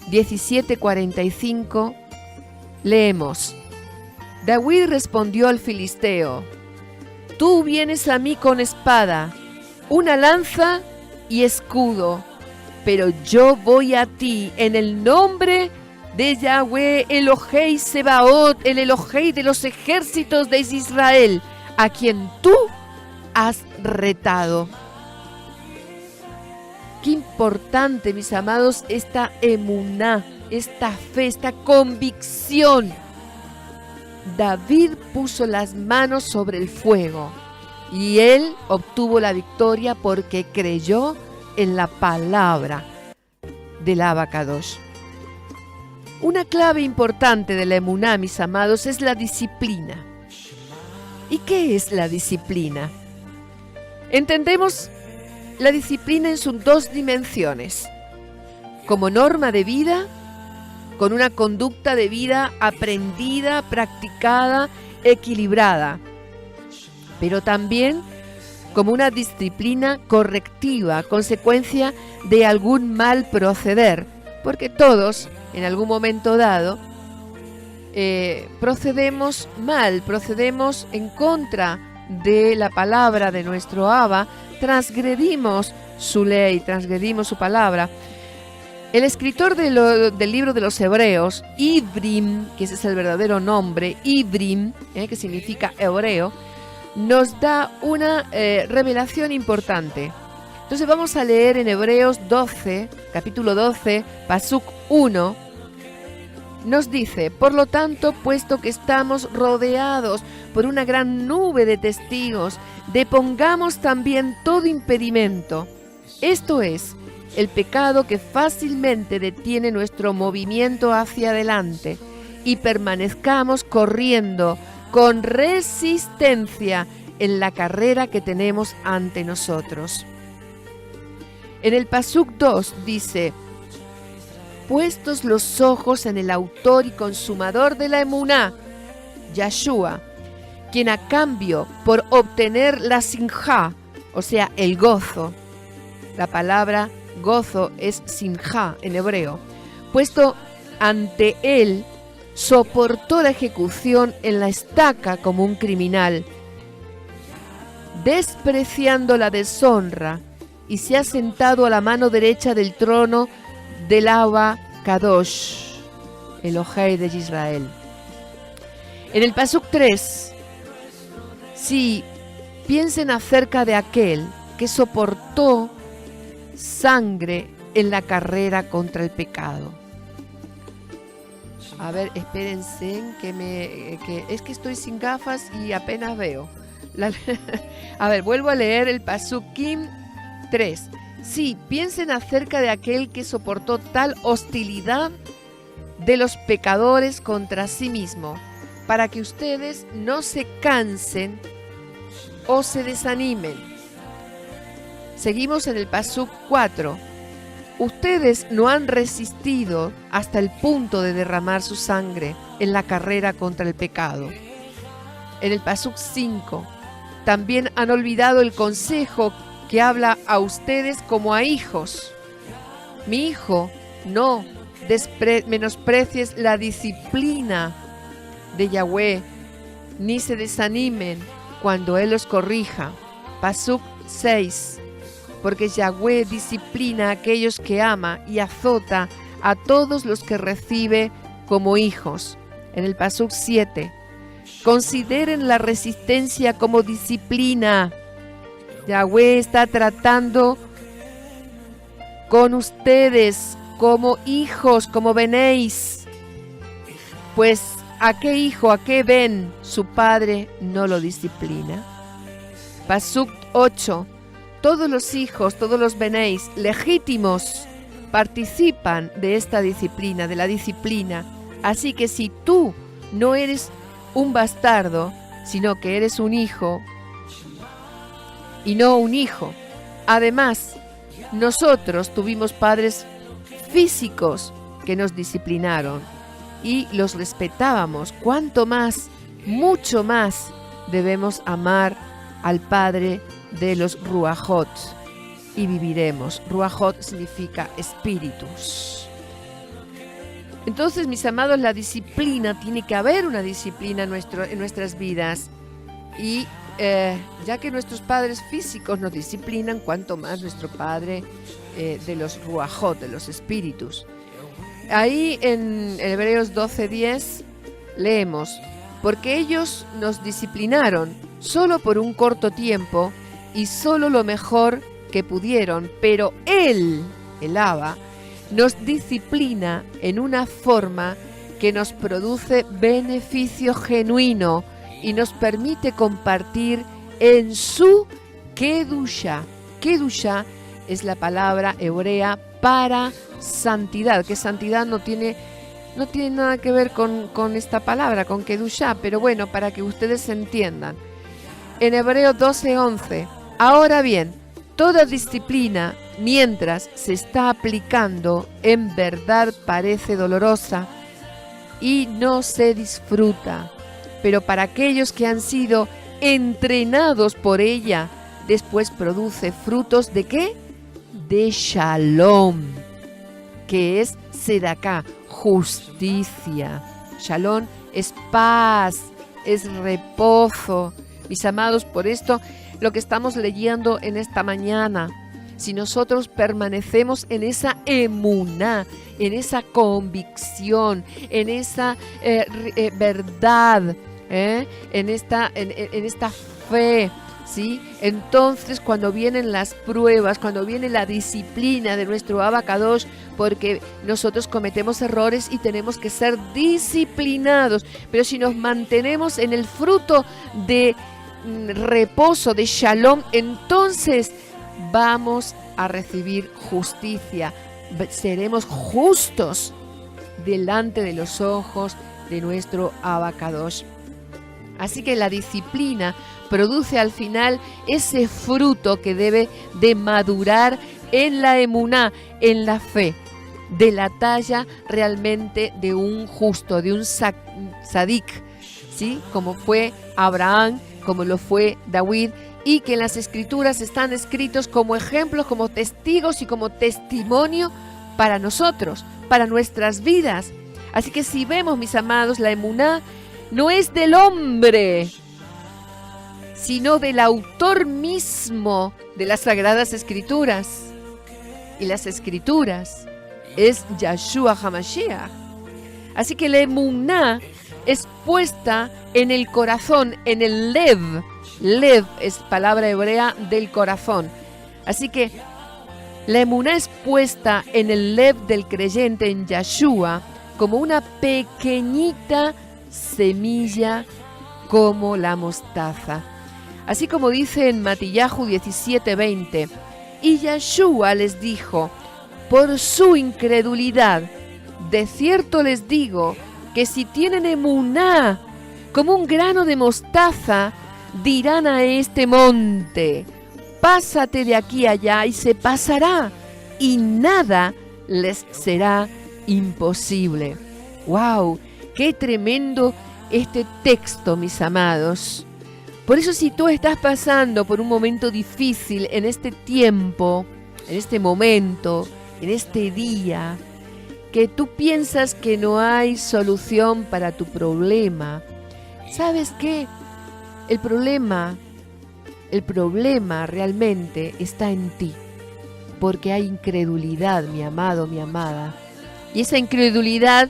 17:45 leemos: David respondió al filisteo: tú vienes a mí con espada, una lanza y escudo, pero yo voy a ti en el nombre de Yahweh Elohei Sebaot, el Elohei de los ejércitos de Israel, a quien tú has retado. Qué importante, mis amados, esta emuná, esta fe, esta convicción. David puso las manos sobre el fuego y él obtuvo la victoria porque creyó en la palabra del Abacadosh. Una clave importante de la emuná, mis amados, es la disciplina. ¿Y qué es la disciplina? Entendemos la disciplina en sus 2 dimensiones. como norma de vida, con una conducta de vida aprendida, practicada, equilibrada, pero también como una disciplina correctiva, consecuencia de algún mal proceder, porque todos, en algún momento dado, procedemos mal, procedemos en contra de la palabra de nuestro Abba, transgredimos su ley, transgredimos su palabra. El escritor del libro de los Hebreos, Ivrim, que ese es el verdadero nombre, Ivrim, que significa hebreo, nos da una revelación importante. Entonces vamos a leer en Hebreos 12, capítulo 12, Pasuk 1, nos dice: por lo tanto, puesto que estamos rodeados por una gran nube de testigos, depongamos también todo impedimento, esto es, el pecado que fácilmente detiene nuestro movimiento hacia adelante, y permanezcamos corriendo con resistencia en la carrera que tenemos ante nosotros. En el Pasuk 2 dice: puestos los ojos en el autor y consumador de la emuná, Yahshua, quien a cambio por obtener la sinjá, o sea, el gozo, la palabra gozo es sinjá en hebreo, puesto ante él, soportó la ejecución en la estaca como un criminal, despreciando la deshonra, y se ha sentado a la mano derecha del trono del Abba Kadosh, Elohei de Israel. En el Pasuk 3, sí, piensen acerca de aquel que soportó sangre en la carrera contra el pecado. A ver, espérense, que es que estoy sin gafas y apenas veo. A ver, vuelvo a leer el Pasukim 3. Sí, piensen acerca de aquel que soportó tal hostilidad de los pecadores contra sí mismo, para que ustedes no se cansen o se desanimen. Seguimos en el Pasuk 4. Ustedes no han resistido hasta el punto de derramar su sangre en la carrera contra el pecado. En el Pasuk 5, también han olvidado el consejo que habla a ustedes como a hijos. Mi hijo, no menosprecies la disciplina de Yahweh, ni se desanimen cuando Él los corrija. Pasuk 6. Porque Yahweh disciplina a aquellos que ama y azota a todos los que recibe como hijos. En el Pasuk 7. Consideren la resistencia como disciplina. Yahweh está tratando con ustedes como hijos, como venéis. Pues, ¿a qué hijo, a qué ven su padre no lo disciplina? Pasuk 8. Todos los hijos, todos los benéis legítimos participan de esta disciplina, de la disciplina. Así que si tú no eres un bastardo, sino que eres un hijo y no un hijo. Además, nosotros tuvimos padres físicos que nos disciplinaron y los respetábamos. ¿Cuánto más, mucho más, debemos amar al Padre de los Ruajot y viviremos? Ruajot significa espíritus. Entonces, mis amados, la disciplina, tiene que haber una disciplina en nuestras vidas. Y ya que nuestros padres físicos nos disciplinan, cuanto más nuestro Padre de los Ruajot, de los espíritus. Ahí en Hebreos 12:10 leemos: porque ellos nos disciplinaron solo por un corto tiempo y solo lo mejor que pudieron, pero Él, el Abba, nos disciplina en una forma que nos produce beneficio genuino y nos permite compartir en su Kedusha. Kedusha es la palabra hebrea para santidad, que santidad no tiene nada que ver con esta palabra, con Kedusha, pero bueno, para que ustedes entiendan. En Hebreos 12:11, ahora bien, toda disciplina mientras se está aplicando, en verdad parece dolorosa y no se disfruta. Pero para aquellos que han sido entrenados por ella, después produce frutos ¿de qué? De shalom, que es sedaká, justicia. Shalom es paz, es reposo. Mis amados, por esto lo que estamos leyendo en esta mañana, si nosotros permanecemos en esa emuná, en esa convicción, en esa verdad, en esta fe, ¿sí? Entonces, cuando vienen las pruebas, cuando viene la disciplina de nuestro Abacadosh, porque nosotros cometemos errores y tenemos que ser disciplinados, pero si nos mantenemos en el fruto de reposo, de shalom, entonces vamos a recibir justicia, seremos justos delante de los ojos de nuestro Abacadosh. Así que la disciplina produce al final ese fruto que debe de madurar en la emuná, en la fe, de la talla realmente de un justo, de un sadik, ¿sí? Como fue Abraham, como lo fue David, y que en las escrituras están escritos como ejemplos, como testigos y como testimonio para nosotros, para nuestras vidas. Así que si vemos, mis amados, la emuná no es del hombre, sino del autor mismo de las Sagradas Escrituras. Y las Escrituras es Yahshua HaMashiach. Así que la emuná es puesta en el corazón, en el lev. Lev es palabra hebrea del corazón. Así que la emuná es puesta en el lev del creyente, en Yahshua, como una pequeñita semilla, como la mostaza. Así como dice en Matillahu 17:20, y Yahshua les dijo, por su incredulidad, de cierto les digo, que si tienen emuná como un grano de mostaza, dirán a este monte, pásate de aquí allá, y se pasará, y nada les será imposible. ¡Wow! ¡Qué tremendo este texto, mis amados! Por eso, si tú estás pasando por un momento difícil en este tiempo, en este momento, en este día, que tú piensas que no hay solución para tu problema, ¿sabes qué? El problema realmente está en ti, porque hay incredulidad, mi amado, mi amada. Y esa incredulidad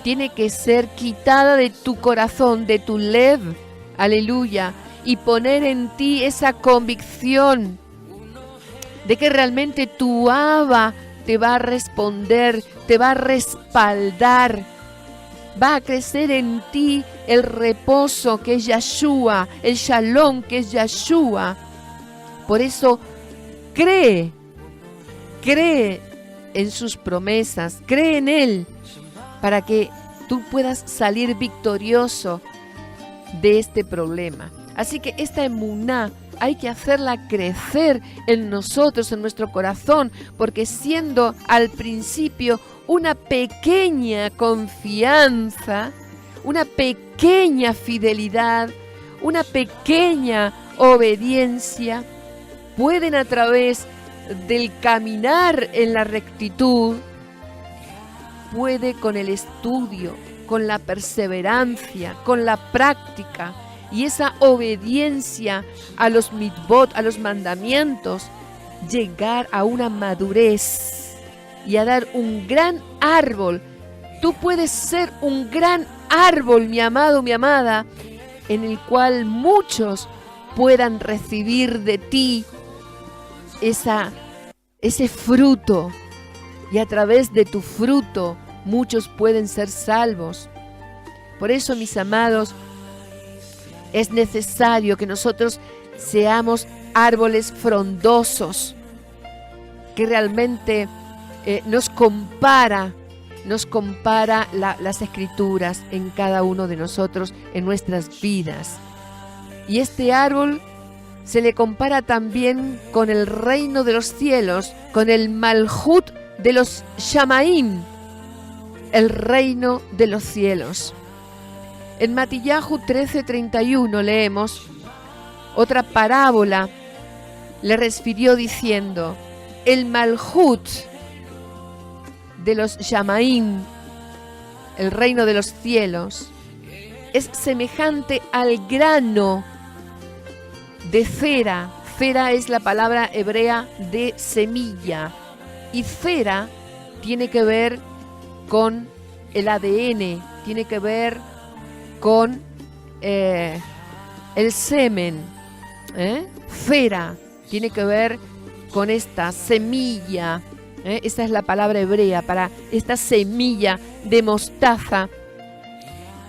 tiene que ser quitada de tu corazón, de tu lev, aleluya, y poner en ti esa convicción de que realmente tu Abba te va a responder, te va a respaldar, va a crecer en ti el reposo que es Yahshua, el shalom que es Yahshua. Por eso cree en sus promesas, cree en Él, para que tú puedas salir victorioso de este problema. Así que esta emuná hay que hacerla crecer en nosotros, en nuestro corazón, porque siendo al principio una pequeña confianza, una pequeña fidelidad, una pequeña obediencia, pueden a través del caminar en la rectitud, puede con el estudio, con la perseverancia, con la práctica y esa obediencia a los mitvot, a los mandamientos, llegar a una madurez y a dar un gran árbol. Tú puedes ser un gran árbol, mi amado, mi amada, en el cual muchos puedan recibir de ti ese fruto, y a través de tu fruto muchos pueden ser salvos. Por eso, mis amados, es necesario que nosotros seamos árboles frondosos, que realmente nos compara las Escrituras en cada uno de nosotros, en nuestras vidas. Y este árbol se le compara también con el reino de los cielos, con el Malhut de los Shamaim, el reino de los cielos. En Matillahu 13:31 leemos otra parábola. Le refirió diciendo: el Malhut de los Shamaim, el reino de los cielos, es semejante al grano de cera. Cera es la palabra hebrea de semilla, y cera tiene que ver con el ADN, tiene que ver con el semen. Cera tiene que ver con esta semilla. Esta es la palabra hebrea para esta semilla de mostaza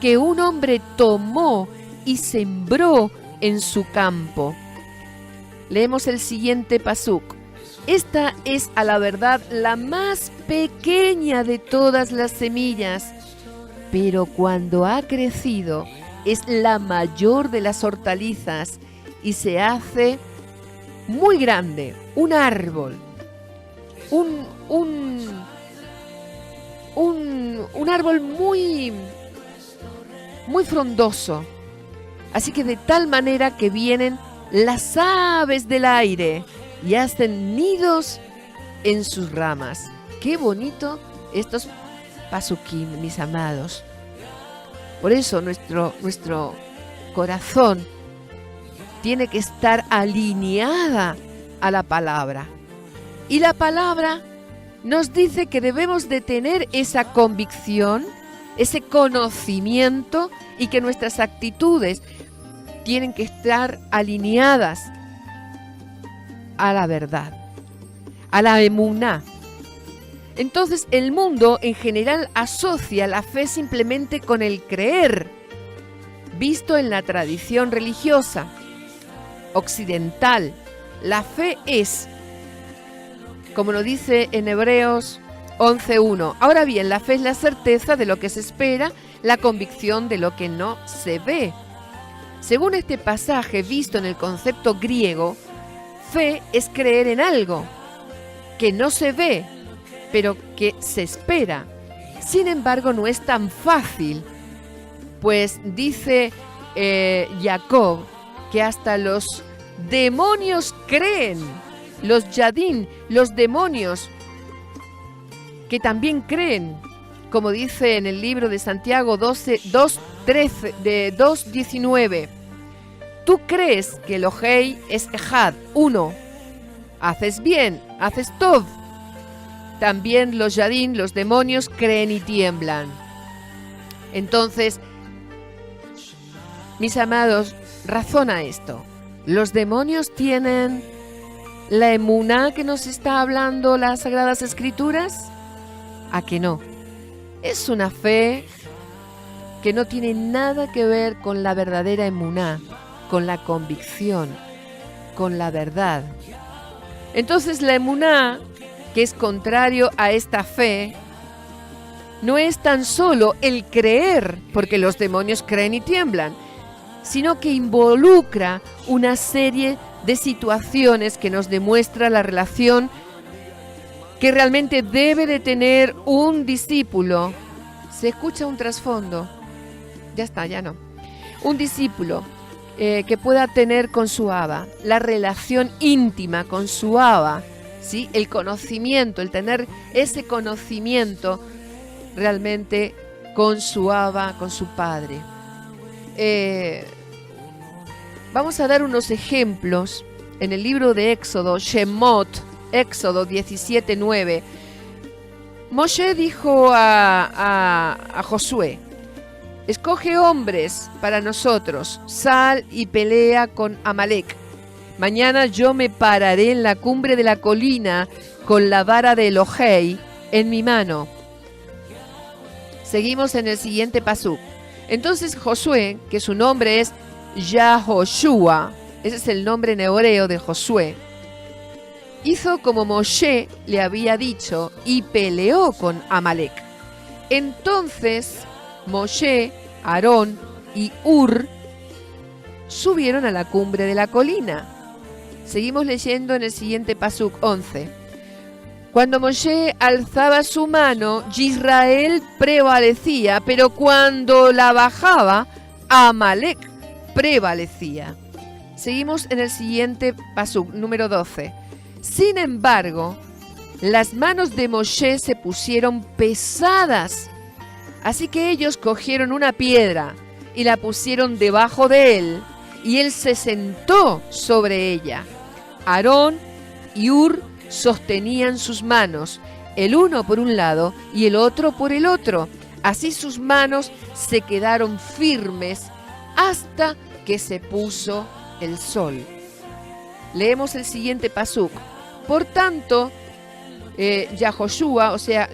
que un hombre tomó y sembró en su campo. Leemos el siguiente pasuk. Esta es a la verdad la más pequeña de todas las semillas, pero cuando ha crecido es la mayor de las hortalizas y se hace muy grande, un árbol, un árbol muy frondoso. Así que de tal manera que vienen las aves del aire y hacen nidos en sus ramas. Qué bonito estos pasukim, mis amados. Por eso nuestro corazón tiene que estar alineada a la palabra. Y la palabra nos dice que debemos de tener esa convicción, ese conocimiento, y que nuestras actitudes tienen que estar alineadas a la verdad, a la emuná. Entonces el mundo en general asocia la fe simplemente con el creer, visto en la tradición religiosa occidental. La fe es, como lo dice en Hebreos 11:1. Ahora bien, la fe es la certeza de lo que se espera, la convicción de lo que no se ve. Según este pasaje visto en el concepto griego, fe es creer en algo que no se ve, pero que se espera. Sin embargo, no es tan fácil, pues dice Jacob que hasta los demonios creen, los yadín, los demonios, que también creen, como dice en el libro de Santiago 2:19. Tú crees que Elohei es Ejad, uno. Haces bien, haces tov. También los yadín, los demonios, creen y tiemblan. Entonces, mis amados, razona esto. ¿Los demonios tienen la emuná que nos está hablando las Sagradas Escrituras? ¿A que no? Es una fe que no tiene nada que ver con la verdadera emuná, con la convicción, con la verdad. Entonces la emuná, que es contrario a esta fe, no es tan solo el creer, porque los demonios creen y tiemblan, sino que involucra una serie de situaciones que nos demuestra la relación que realmente debe de tener un discípulo. Se escucha un trasfondo. Ya está, ya no. Un discípulo que pueda tener con su Abba, la relación íntima con su Abba, ¿sí? El conocimiento, el tener ese conocimiento realmente con su Abba, con su Padre. Vamos a dar unos ejemplos en el libro de Éxodo, Shemot, Éxodo 17:9. Moshe dijo a Josué: escoge hombres para nosotros, sal y pelea con Amalek. Mañana yo me pararé en la cumbre de la colina con la vara de Elohei en mi mano. Seguimos en el siguiente pasuk. Entonces Josué, que su nombre es Yahoshua, ese es el nombre en hebreo de Josué, hizo como Moshe le había dicho y peleó con Amalek. Entonces Moshe, Aarón y Hur subieron a la cumbre de la colina. Seguimos leyendo en el siguiente pasuk 11. Cuando Moshe alzaba su mano, Israel prevalecía, pero cuando la bajaba, Amalek prevalecía. Seguimos en el siguiente pasuk, número 12. Sin embargo, las manos de Moshe se pusieron pesadas, así que ellos cogieron una piedra y la pusieron debajo de él, y él se sentó sobre ella. Aarón y Hur sostenían sus manos, el uno por un lado y el otro por el otro. Así sus manos se quedaron firmes hasta que se puso el sol. Leemos el siguiente pasuk. Por tanto, Yahoshua, o sea,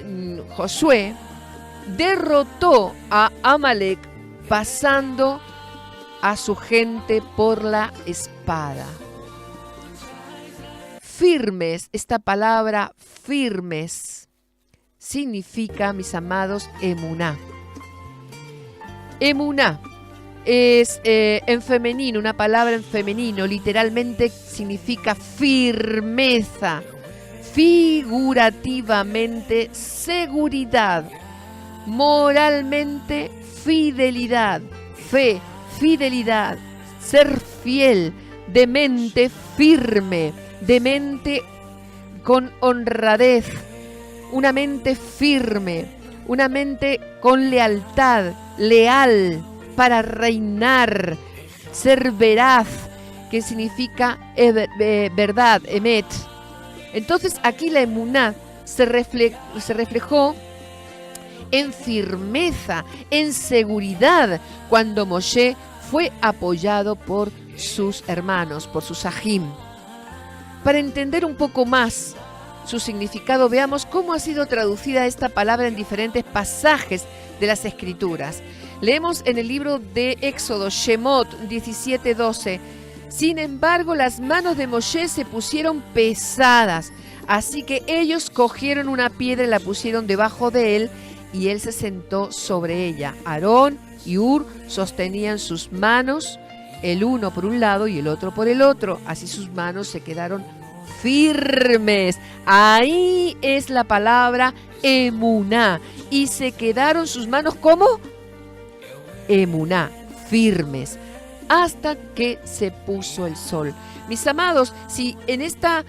Josué, derrotó a Amalek pasando a su gente por la espada. Firmes, esta palabra firmes significa, mis amados, emuná. Emuná es en femenino, una palabra en femenino, literalmente significa firmeza, figurativamente seguridad, moralmente fidelidad, fe, fidelidad, ser fiel, de mente firme, de mente con honradez, una mente firme, una mente con lealtad, leal para reinar, ser veraz, que significa verdad, emet. Entonces aquí la emuná se reflejó en firmeza, en seguridad, cuando Moshe fue apoyado por sus hermanos, por sus ajim. Para entender un poco más su significado, veamos cómo ha sido traducida esta palabra en diferentes pasajes de las Escrituras. Leemos en el libro de Éxodo, Shemot 17:12. Sin embargo, las manos de Moshe se pusieron pesadas, así que ellos cogieron una piedra y la pusieron debajo de él, y él se sentó sobre ella. Aarón y Hur sostenían sus manos, el uno por un lado y el otro por el otro. Así sus manos se quedaron firmes. Ahí es la palabra emuná. Y se quedaron sus manos como emuná, firmes, hasta que se puso el sol. Mis amados, si en esta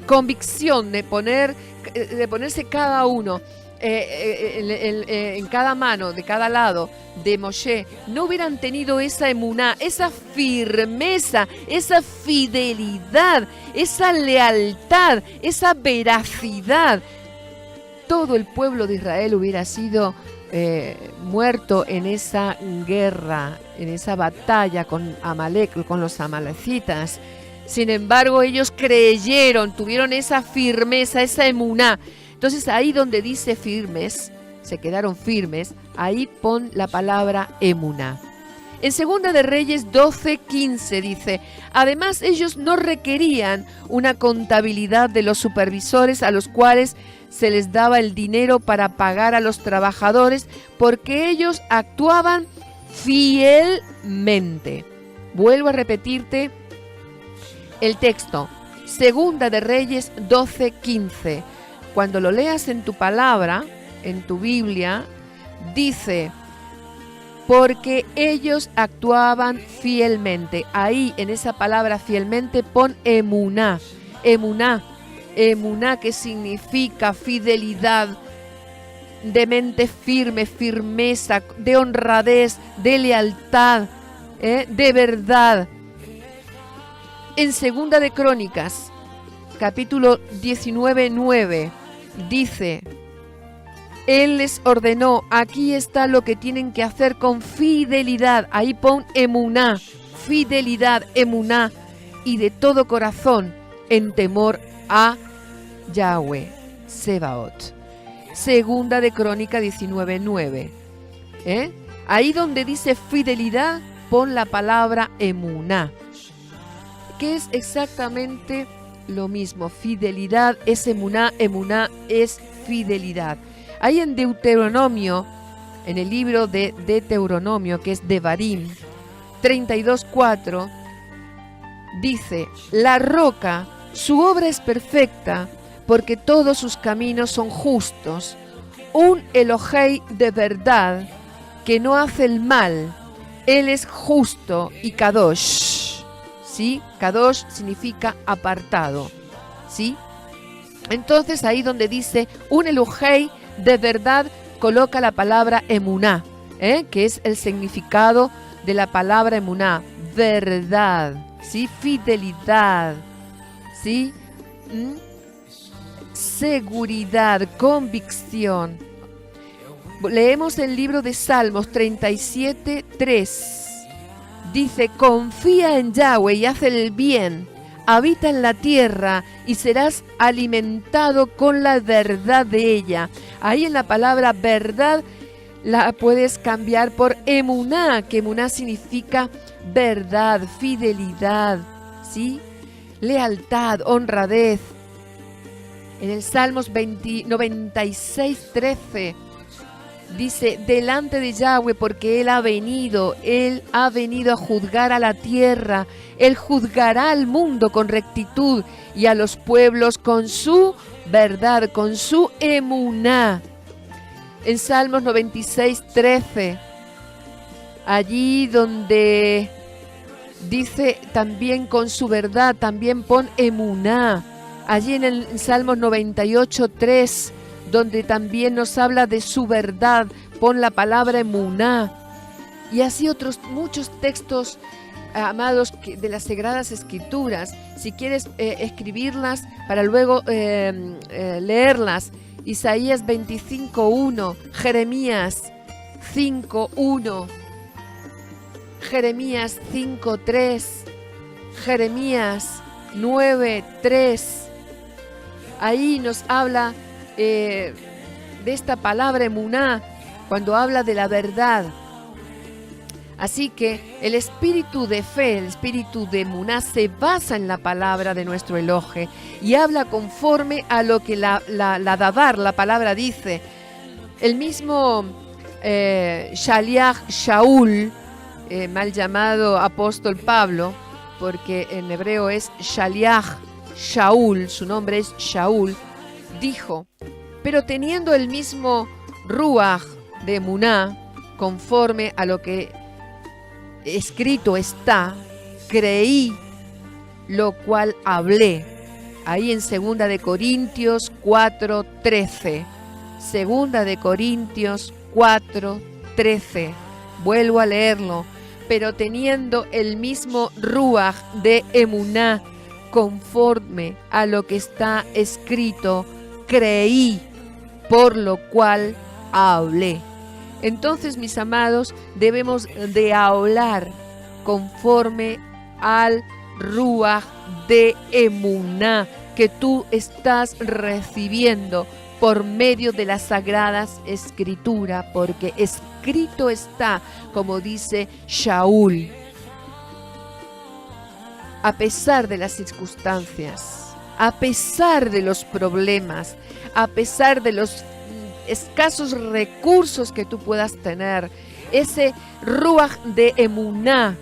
convicción de ponerse cada uno en cada mano, de cada lado de Moshe, no hubieran tenido esa emuná, esa firmeza, esa fidelidad, esa lealtad, esa veracidad, todo el pueblo de Israel hubiera sido muerto en esa guerra, en esa batalla con Amalek, con los amalecitas. Sin embargo, ellos creyeron, tuvieron esa firmeza, esa emuná. Entonces ahí donde dice firmes, se quedaron firmes, ahí pon la palabra emuná. En Segunda de Reyes 12:15 dice: además ellos no requerían una contabilidad de los supervisores a los cuales se les daba el dinero para pagar a los trabajadores, porque ellos actuaban fielmente. Vuelvo a repetirte el texto, Segunda de Reyes 12:15. Cuando lo leas en tu palabra, en tu Biblia, dice: porque ellos actuaban fielmente. Ahí, en esa palabra fielmente, pon emuná. Emuná, emuná, que significa fidelidad, de mente firme, firmeza, de honradez, de lealtad, de verdad. En Segunda de Crónicas, capítulo 19:9, dice: Él les ordenó, aquí está lo que tienen que hacer con fidelidad. Ahí pon emuná, fidelidad, emuná, y de todo corazón, en temor a Yahweh, Sebaot. Segunda de Crónica 19:9. Ahí donde dice fidelidad, pon la palabra emuná, que es exactamente lo mismo. Fidelidad es emuná, emuná es fidelidad. Ahí en Deuteronomio, en el libro de Deuteronomio, que es Devarim 32:4, dice: la roca, su obra es perfecta, porque todos sus caminos son justos. Un Elohei de verdad, que no hace el mal. Él es justo y Kadosh. ¿Sí? Kadosh significa apartado. ¿Sí? Entonces ahí donde dice un Elohei de verdad, coloca la palabra emuná, que es el significado de la palabra emuná, verdad, ¿sí? Fidelidad, ¿sí? Seguridad, convicción. Leemos el libro de Salmos 37:3. Dice: confía en Yahweh y haz el bien, habita en la tierra y serás alimentado con la verdad de ella. Ahí en la palabra verdad la puedes cambiar por emuná, que emuná significa verdad, fidelidad, ¿sí? Lealtad, honradez. En el Salmos 96:13 dice: delante de Yahweh, porque Él ha venido a juzgar a la tierra. Él juzgará al mundo con rectitud y a los pueblos con su verdad, con su emuná. En Salmos 96:13, allí donde dice también con su verdad, también pon emuná. Allí en el Salmos 98:3, donde también nos habla de su verdad, pon la palabra emuná. Y así otros muchos textos, amados, de las Sagradas Escrituras. Si quieres escribirlas para luego leerlas: Isaías 25:1, Jeremías 5:1, Jeremías 5:3, Jeremías 9:3. Ahí nos habla de esta palabra emuná, cuando habla de la verdad. Así que el espíritu de fe, el espíritu de emuná, se basa en la palabra de nuestro Elohe y habla conforme a lo que la davar, la palabra, dice. El mismo Shaliach Shaul, mal llamado apóstol Pablo, porque en hebreo es Shaliach Shaul, su nombre es Shaul, dijo: pero teniendo el mismo ruach de emuná, conforme a lo que escrito está, creí, lo cual hablé. Ahí en 2 de Corintios 4:13. 2 de Corintios 4:13. Vuelvo a leerlo. Pero teniendo el mismo ruach de emuná, conforme a lo que está escrito, creí, por lo cual hablé. Entonces, mis amados, debemos de hablar conforme al ruach de emuná que tú estás recibiendo por medio de las Sagradas Escrituras, porque escrito está, como dice Shaul. A pesar de las circunstancias, a pesar de los problemas, a pesar de los escasos recursos que tú puedas tener, ese ruach de emuná,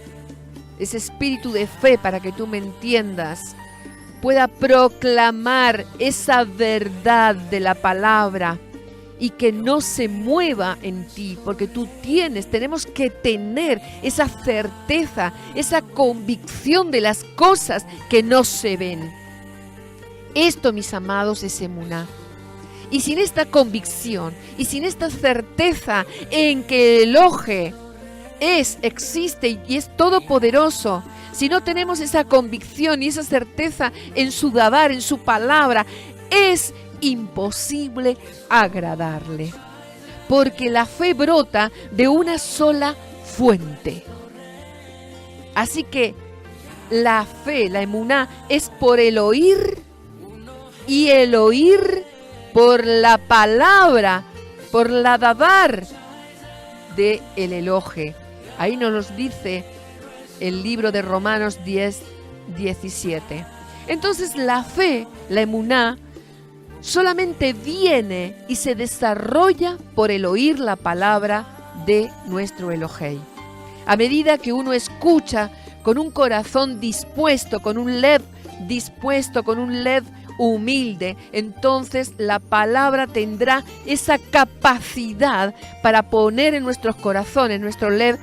ese espíritu de fe, para que tú me entiendas, pueda proclamar esa verdad de la palabra y que no se mueva en ti, porque tenemos que tener esa certeza, esa convicción de las cosas que no se ven. Esto, mis amados, es emuná. Y sin esta convicción y sin esta certeza en que el Elohe existe y es todopoderoso, si no tenemos esa convicción y esa certeza en su davar, en su palabra, es imposible agradarle. Porque la fe brota de una sola fuente. Así que la fe, la emuná, es por el oír, y el oír por la palabra, por la davar de el Elohe. Ahí nos lo dice el libro de Romanos 10:17. Entonces la fe, la emuná, solamente viene y se desarrolla por el oír la palabra de nuestro Elohei. A medida que uno escucha con un corazón dispuesto, con un lev dispuesto, con un lev humilde, entonces la palabra tendrá esa capacidad para poner en nuestros corazones, en nuestro lev,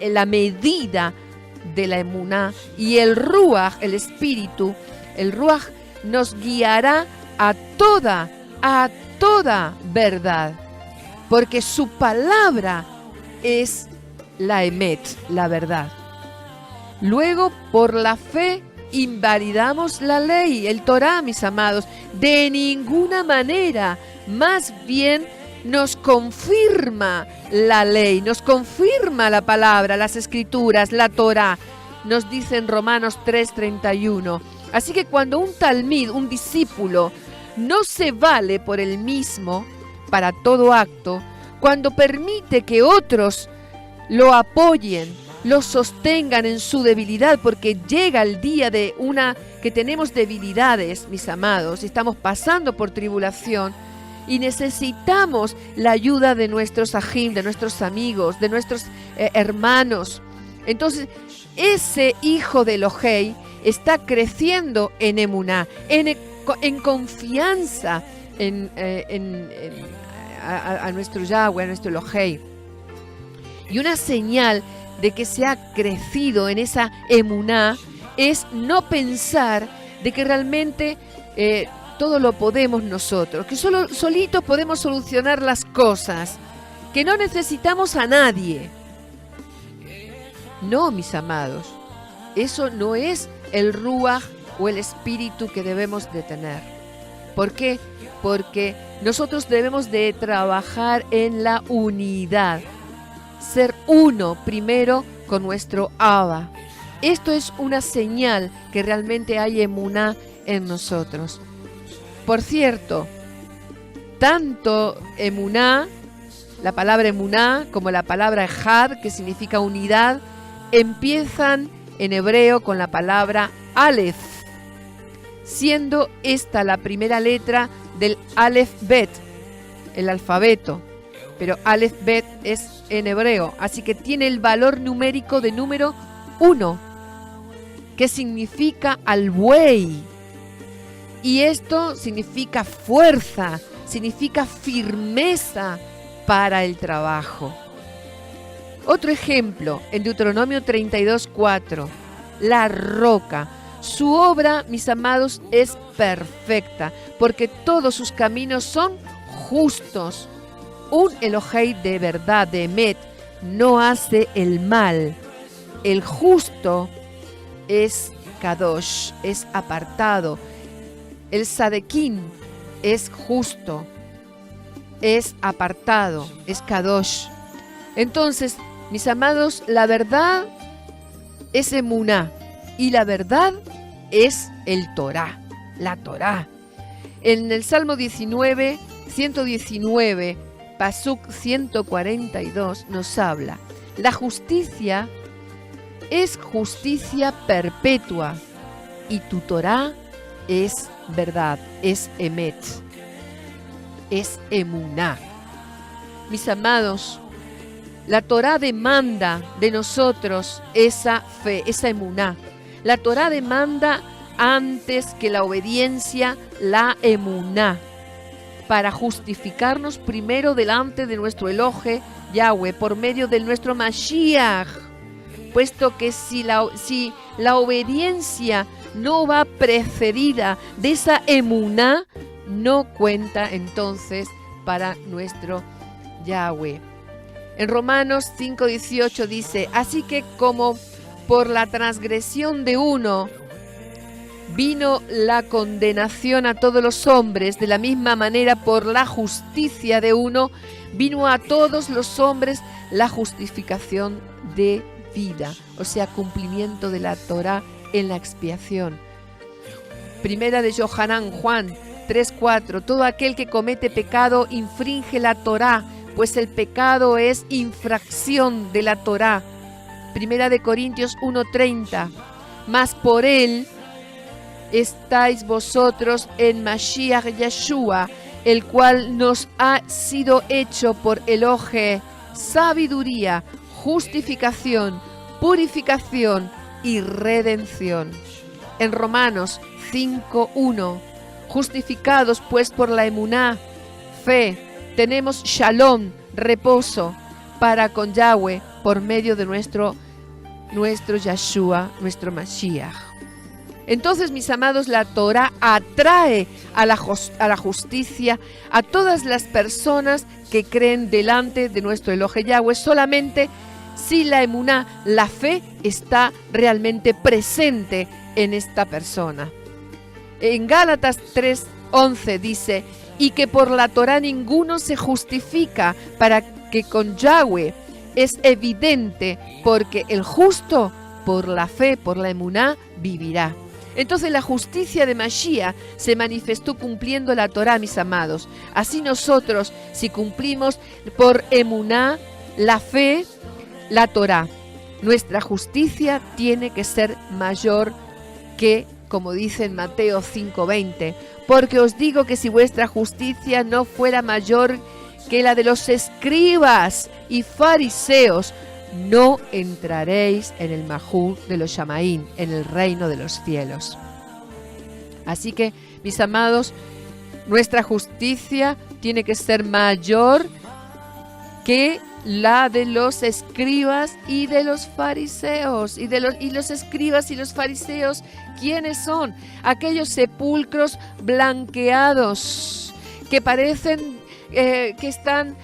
la medida de la emuná, y el ruaj, el espíritu, el ruaj nos guiará a toda verdad, porque su palabra es la emet, la verdad. Luego, por la fe, invalidamos la ley, el Torá, mis amados, de ninguna manera, más bien nos confirma la ley, nos confirma la palabra, las escrituras, la Torá, nos dice en Romanos 3:31. Así que cuando un talmid, un discípulo, no se vale por él mismo para todo acto, cuando permite que otros lo apoyen, lo sostengan en su debilidad, porque llega el día de que tenemos debilidades, mis amados, estamos pasando por tribulación y necesitamos la ayuda de nuestros ajim, de nuestros amigos, de nuestros hermanos. Entonces, ese hijo de Elohei está creciendo en emuná, en confianza a nuestro Yahweh, a nuestro Elohei. Y una señal de que se ha crecido en esa emuná es no pensar de que realmente todo lo podemos nosotros, que solitos podemos solucionar las cosas, que no necesitamos a nadie. No, mis amados, eso no es el ruaj o el espíritu que debemos de tener. ¿Por qué? Porque nosotros debemos de trabajar en la unidad, ser uno primero con nuestro Abba. Esto es una señal que realmente hay emuná en nosotros. Por cierto, tanto emuná, la palabra emuná, como la palabra ejad, que significa unidad, empiezan en hebreo con la palabra alef, siendo esta la primera letra del alef bet, el alfabeto. Pero alef bet es en hebreo, así que tiene el valor numérico de número 1, que significa al buey. Y esto significa fuerza, significa firmeza para el trabajo. Otro ejemplo, en Deuteronomio 32:4, la roca. Su obra, mis amados, es perfecta, porque todos sus caminos son justos. Un Elohei de verdad, de Emet, no hace el mal. El justo es Kadosh, es apartado. El Sadequín es justo, es apartado, es Kadosh. Entonces, mis amados, la verdad es emuná y la verdad es el Torá, la Torá. En el Salmo 119, Pasuk 142 nos habla: la justicia es justicia perpetua y tu Torá es verdad, es emet, es emuná. Mis amados, la Torá demanda de nosotros esa fe, esa emuná. La Torá demanda antes que la obediencia, la emuná, para justificarnos primero delante de nuestro Elohe, Yahweh, por medio de nuestro Mashiach, puesto que si la obediencia no va precedida de esa emuná, no cuenta entonces para nuestro Yahweh. En Romanos 5:18 dice: así que como por la transgresión de uno vino la condenación a todos los hombres, de la misma manera por la justicia de uno vino a todos los hombres la justificación de vida, o sea, cumplimiento de la Torá en la expiación. Primera de Yohanan, Juan 3:4, todo aquel que comete pecado infringe la Torá, pues el pecado es infracción de la Torá. Primera de Corintios 1:30, mas por él estáis vosotros en Mashiach Yeshua, el cual nos ha sido hecho por Elohe, sabiduría, justificación, purificación y redención. En Romanos 5:1, justificados pues por la emuná, fe, tenemos shalom, reposo, para con Yahweh por medio de nuestro Yeshua, nuestro Mashiach. Entonces, mis amados, la Torah atrae a la justicia a todas las personas que creen delante de nuestro Elohe Yahweh, solamente si la emuná, la fe, está realmente presente en esta persona. En Gálatas 3:11 dice, y que por la Torah ninguno se justifica, para que con Yahweh es evidente, porque el justo por la fe, por la emuná, vivirá. Entonces la justicia de Mashiach se manifestó cumpliendo la Torah, mis amados. Así nosotros, si cumplimos por emuná, la fe, la Torah, nuestra justicia tiene que ser mayor que, como dice en Mateo 5:20, porque os digo que si vuestra justicia no fuera mayor que la de los escribas y fariseos, no entraréis en el Mahú de los Shamaín, en el reino de los cielos. Así que, mis amados, nuestra justicia tiene que ser mayor que la de los escribas y de los fariseos. Y los escribas y los fariseos, ¿quiénes son? Aquellos sepulcros blanqueados que parecen que están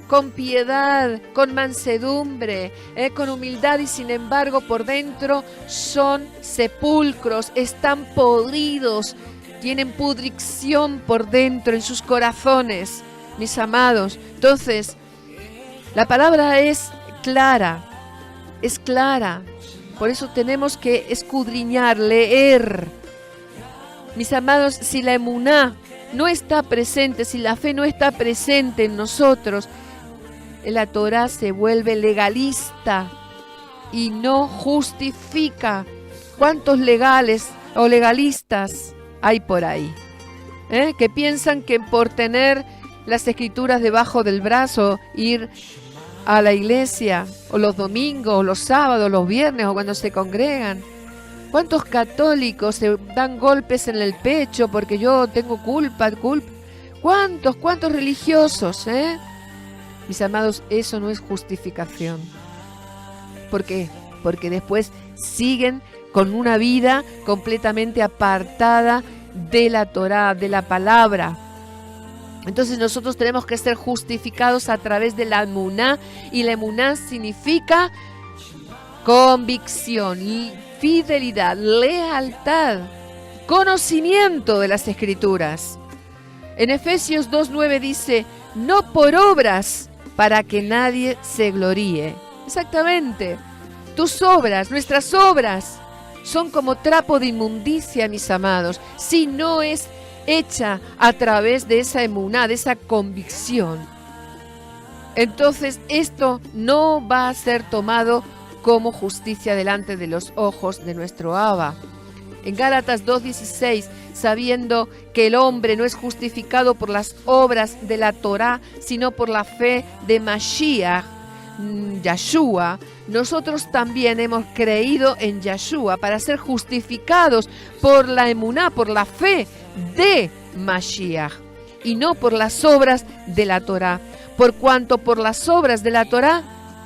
con piedad, con mansedumbre, con humildad, y sin embargo por dentro son sepulcros, están podridos, tienen pudrición por dentro en sus corazones, mis amados. Entonces, la palabra es clara, por eso tenemos que escudriñar, leer. Mis amados, si la emuná no está presente, si la fe no está presente en nosotros, la Torah se vuelve legalista y no justifica. ¿Cuántos legales o legalistas hay por ahí? Que piensan que por tener las escrituras debajo del brazo, ir a la iglesia, o los domingos, o los sábados, los viernes, o cuando se congregan. ¿Cuántos católicos se dan golpes en el pecho porque yo tengo culpa? ¿Cuántos religiosos? Mis amados, eso no es justificación. ¿Por qué? Porque después siguen con una vida completamente apartada de la Torá, de la palabra. Entonces nosotros tenemos que ser justificados a través de la emuná, y la emuná significa convicción, fidelidad, lealtad, conocimiento de las Escrituras. En Efesios 2:9 dice, no por obras, para que nadie se gloríe. Exactamente. Tus obras, nuestras obras, son como trapo de inmundicia, mis amados, si no es hecha a través de esa emuná, de esa convicción. Entonces esto no va a ser tomado como justicia delante de los ojos de nuestro Abba. En Gálatas 2:16, sabiendo que el hombre no es justificado por las obras de la Torá, sino por la fe de Mashiach, Yeshua, nosotros también hemos creído en Yeshua para ser justificados por la emuná, por la fe de Mashiach, y no por las obras de la Torá, por cuanto por las obras de la Torá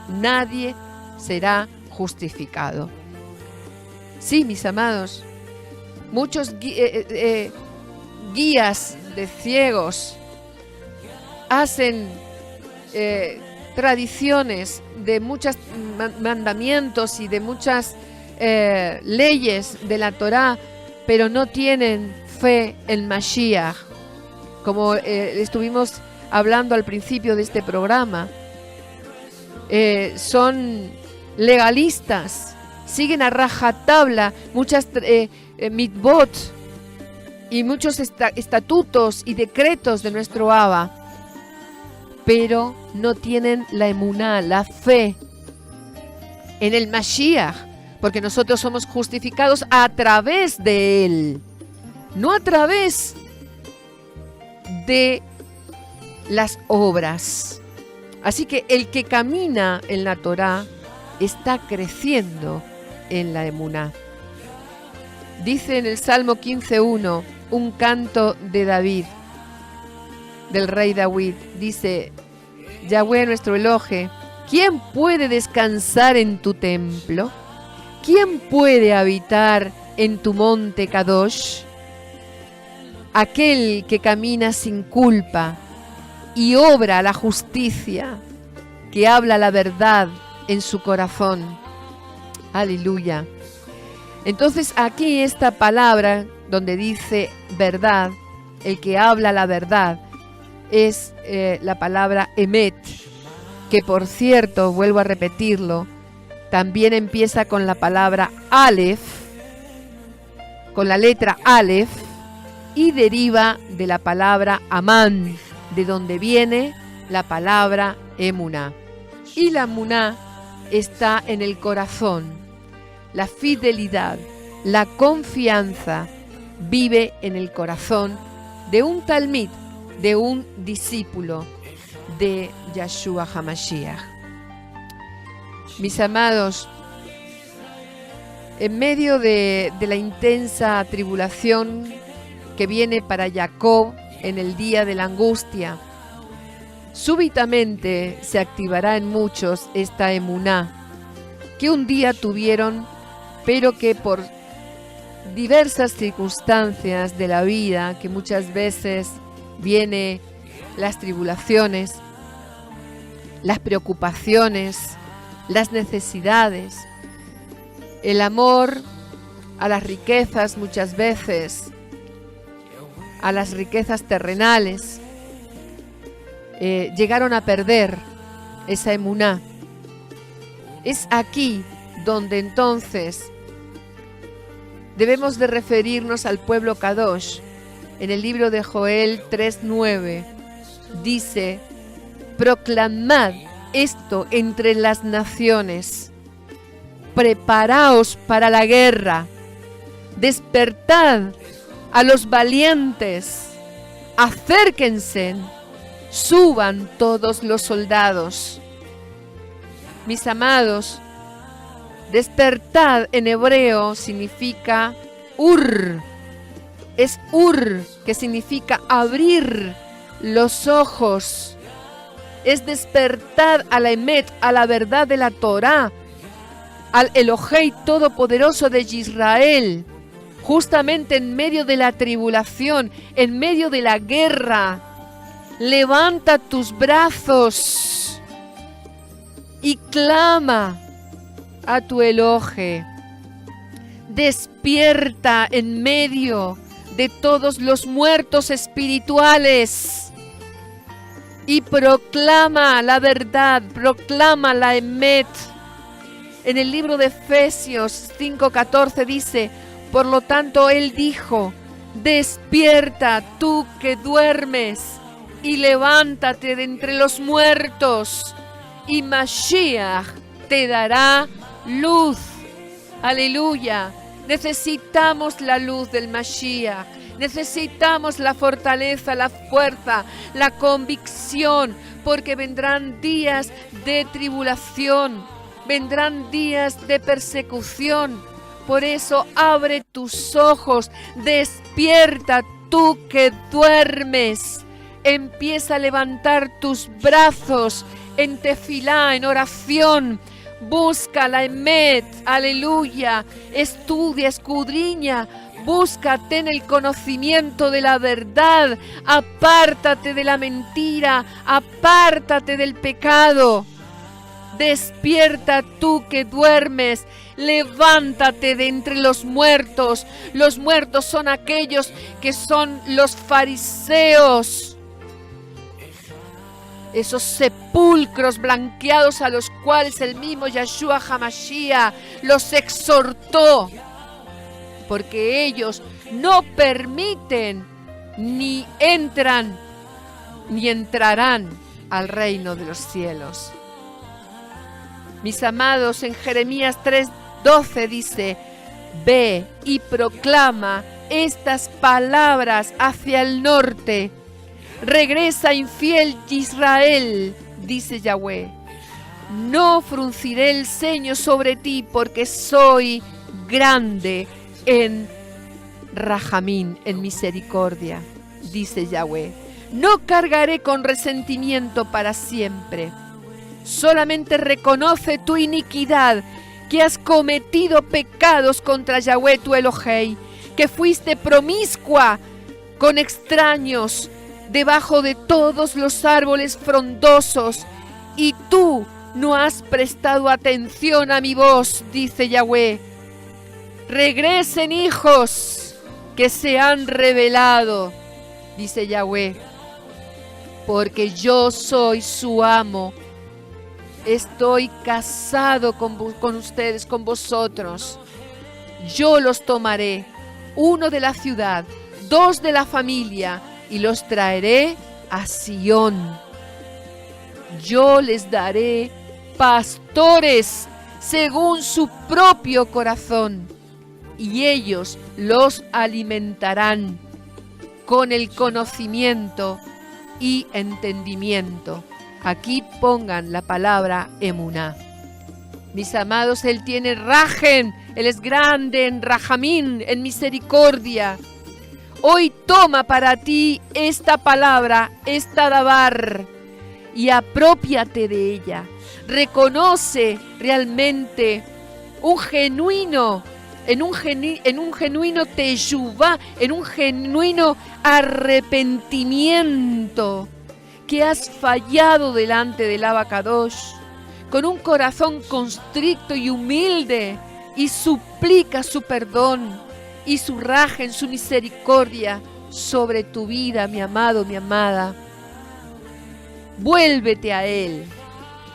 nadie será justificado. Sí, mis amados, muchos guías de ciegos hacen tradiciones de muchos mandamientos y de muchas leyes de la Torá, pero no tienen fe en Mashiach, como estuvimos hablando al principio de este programa. Son legalistas, siguen a rajatabla muchas mitzvot y muchos estatutos y decretos de nuestro Abba, pero no tienen la emuná, la fe en el Mashiach, porque nosotros somos justificados a través de él, no a través de las obras. Así que el que camina en la Torá está creciendo en la emuná. Dice en el Salmo 15:1, un canto de David, del rey David, dice: Yahweh nuestro Elohe, ¿quién puede descansar en tu templo? ¿Quién puede habitar en tu monte Kadosh? Aquel que camina sin culpa y obra la justicia, que habla la verdad en su corazón. Aleluya. Entonces aquí esta palabra donde dice verdad, el que habla la verdad, es la palabra emet, que por cierto, vuelvo a repetirlo, también empieza con la palabra alef, con la letra alef, y deriva de la palabra amán, de donde viene la palabra emuná. Y la emuná está en el corazón. La fidelidad, la confianza vive en el corazón de un talmid, de un discípulo de Yeshua HaMashiach. Mis amados, en medio de la intensa tribulación que viene para Jacob en el día de la angustia, súbitamente se activará en muchos esta emuná que un día tuvieron, pero que por diversas circunstancias de la vida, que muchas veces vienen las tribulaciones, las preocupaciones, las necesidades, el amor a las riquezas muchas veces, a las riquezas terrenales, llegaron a perder esa emuná. Es aquí donde entonces debemos de referirnos al pueblo Kadosh. En el libro de Joel 3:9 dice: proclamad esto entre las naciones, preparaos para la guerra, despertad a los valientes, acérquense, suban todos los soldados. Mis amados, despertad en hebreo significa ur. Es ur, que significa abrir los ojos. Es despertar a la emet, a la verdad de la Torá, al Elohei Todopoderoso de Israel, justamente en medio de la tribulación, en medio de la guerra. Levanta tus brazos y clama a tu Elohe. Despierta en medio de todos los muertos espirituales y proclama la verdad, proclama la emet. En el libro de Efesios 5:14 dice: por lo tanto él dijo, despierta tú que duermes y levántate de entre los muertos y Mashiach te dará luz. Aleluya. Necesitamos la luz del Mashiach. Necesitamos la fortaleza, la fuerza, la convicción, porque vendrán días de tribulación, vendrán días de persecución. Por eso abre tus ojos, despierta tú que duermes. Empieza a levantar tus brazos en tefilá, en oración. Busca la emet, aleluya. Estudia, escudriña. Búscate en el conocimiento de la verdad. Apártate de la mentira. Apártate del pecado. Despierta tú que duermes. Levántate de entre los muertos. Los muertos son aquellos que son los fariseos. Esos sepulcros blanqueados a los cuales el mismo Yeshua HaMashiach los exhortó, porque ellos no permiten, ni entran, ni entrarán al reino de los cielos. Mis amados, en Jeremías 3:12 dice: ve y proclama estas palabras hacia el norte. Regresa, infiel Israel, dice Yahweh. no frunciré el ceño sobre ti, porque soy grande en Rajamín, en misericordia, dice Yahweh. No cargaré con resentimiento para siempre. Solamente reconoce tu iniquidad, que has cometido pecados contra Yahweh tu Elohei, que fuiste promiscua con extraños debajo de todos los árboles frondosos, y tú no has prestado atención a mi voz, dice Yahweh. Regresen, hijos, que se han rebelado, dice Yahweh, porque yo soy su amo. Estoy casado con ustedes, con vosotros. Yo los tomaré, 1 de la ciudad, 2 de la familia, y los traeré a Sión. Yo les daré pastores según su propio corazón, y ellos los alimentarán con el conocimiento y entendimiento. Aquí pongan la palabra emuná. Mis amados, Él tiene rajen, Él es grande en rajamín, en misericordia. Hoy toma para ti esta palabra, esta dabar, y aprópiate de ella. Reconoce realmente en un genuino teshuvá, en un genuino arrepentimiento, que has fallado delante del Abacadosh, con un corazón constricto y humilde, y suplica su perdón y su rajen, su misericordia sobre tu vida, mi amado, mi amada. Vuélvete a Él,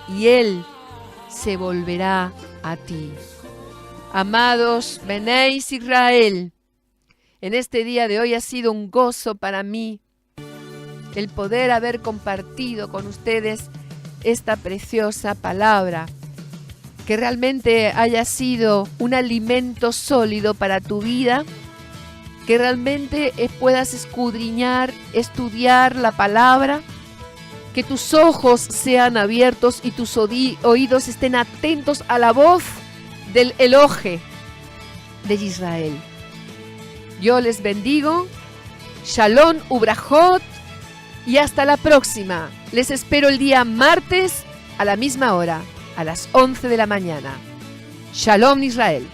y Él se volverá a ti. Amados, Benéis Israel, en este día de hoy ha sido un gozo para mí el poder haber compartido con ustedes esta preciosa palabra, que realmente haya sido un alimento sólido para tu vida, que realmente puedas escudriñar, estudiar la palabra, que tus ojos sean abiertos y tus oídos estén atentos a la voz del Elohe de Israel. Yo les bendigo. Shalom ubrajot. Y hasta la próxima. Les espero el día martes a la misma hora, a las 11 de la mañana. Shalom Israel.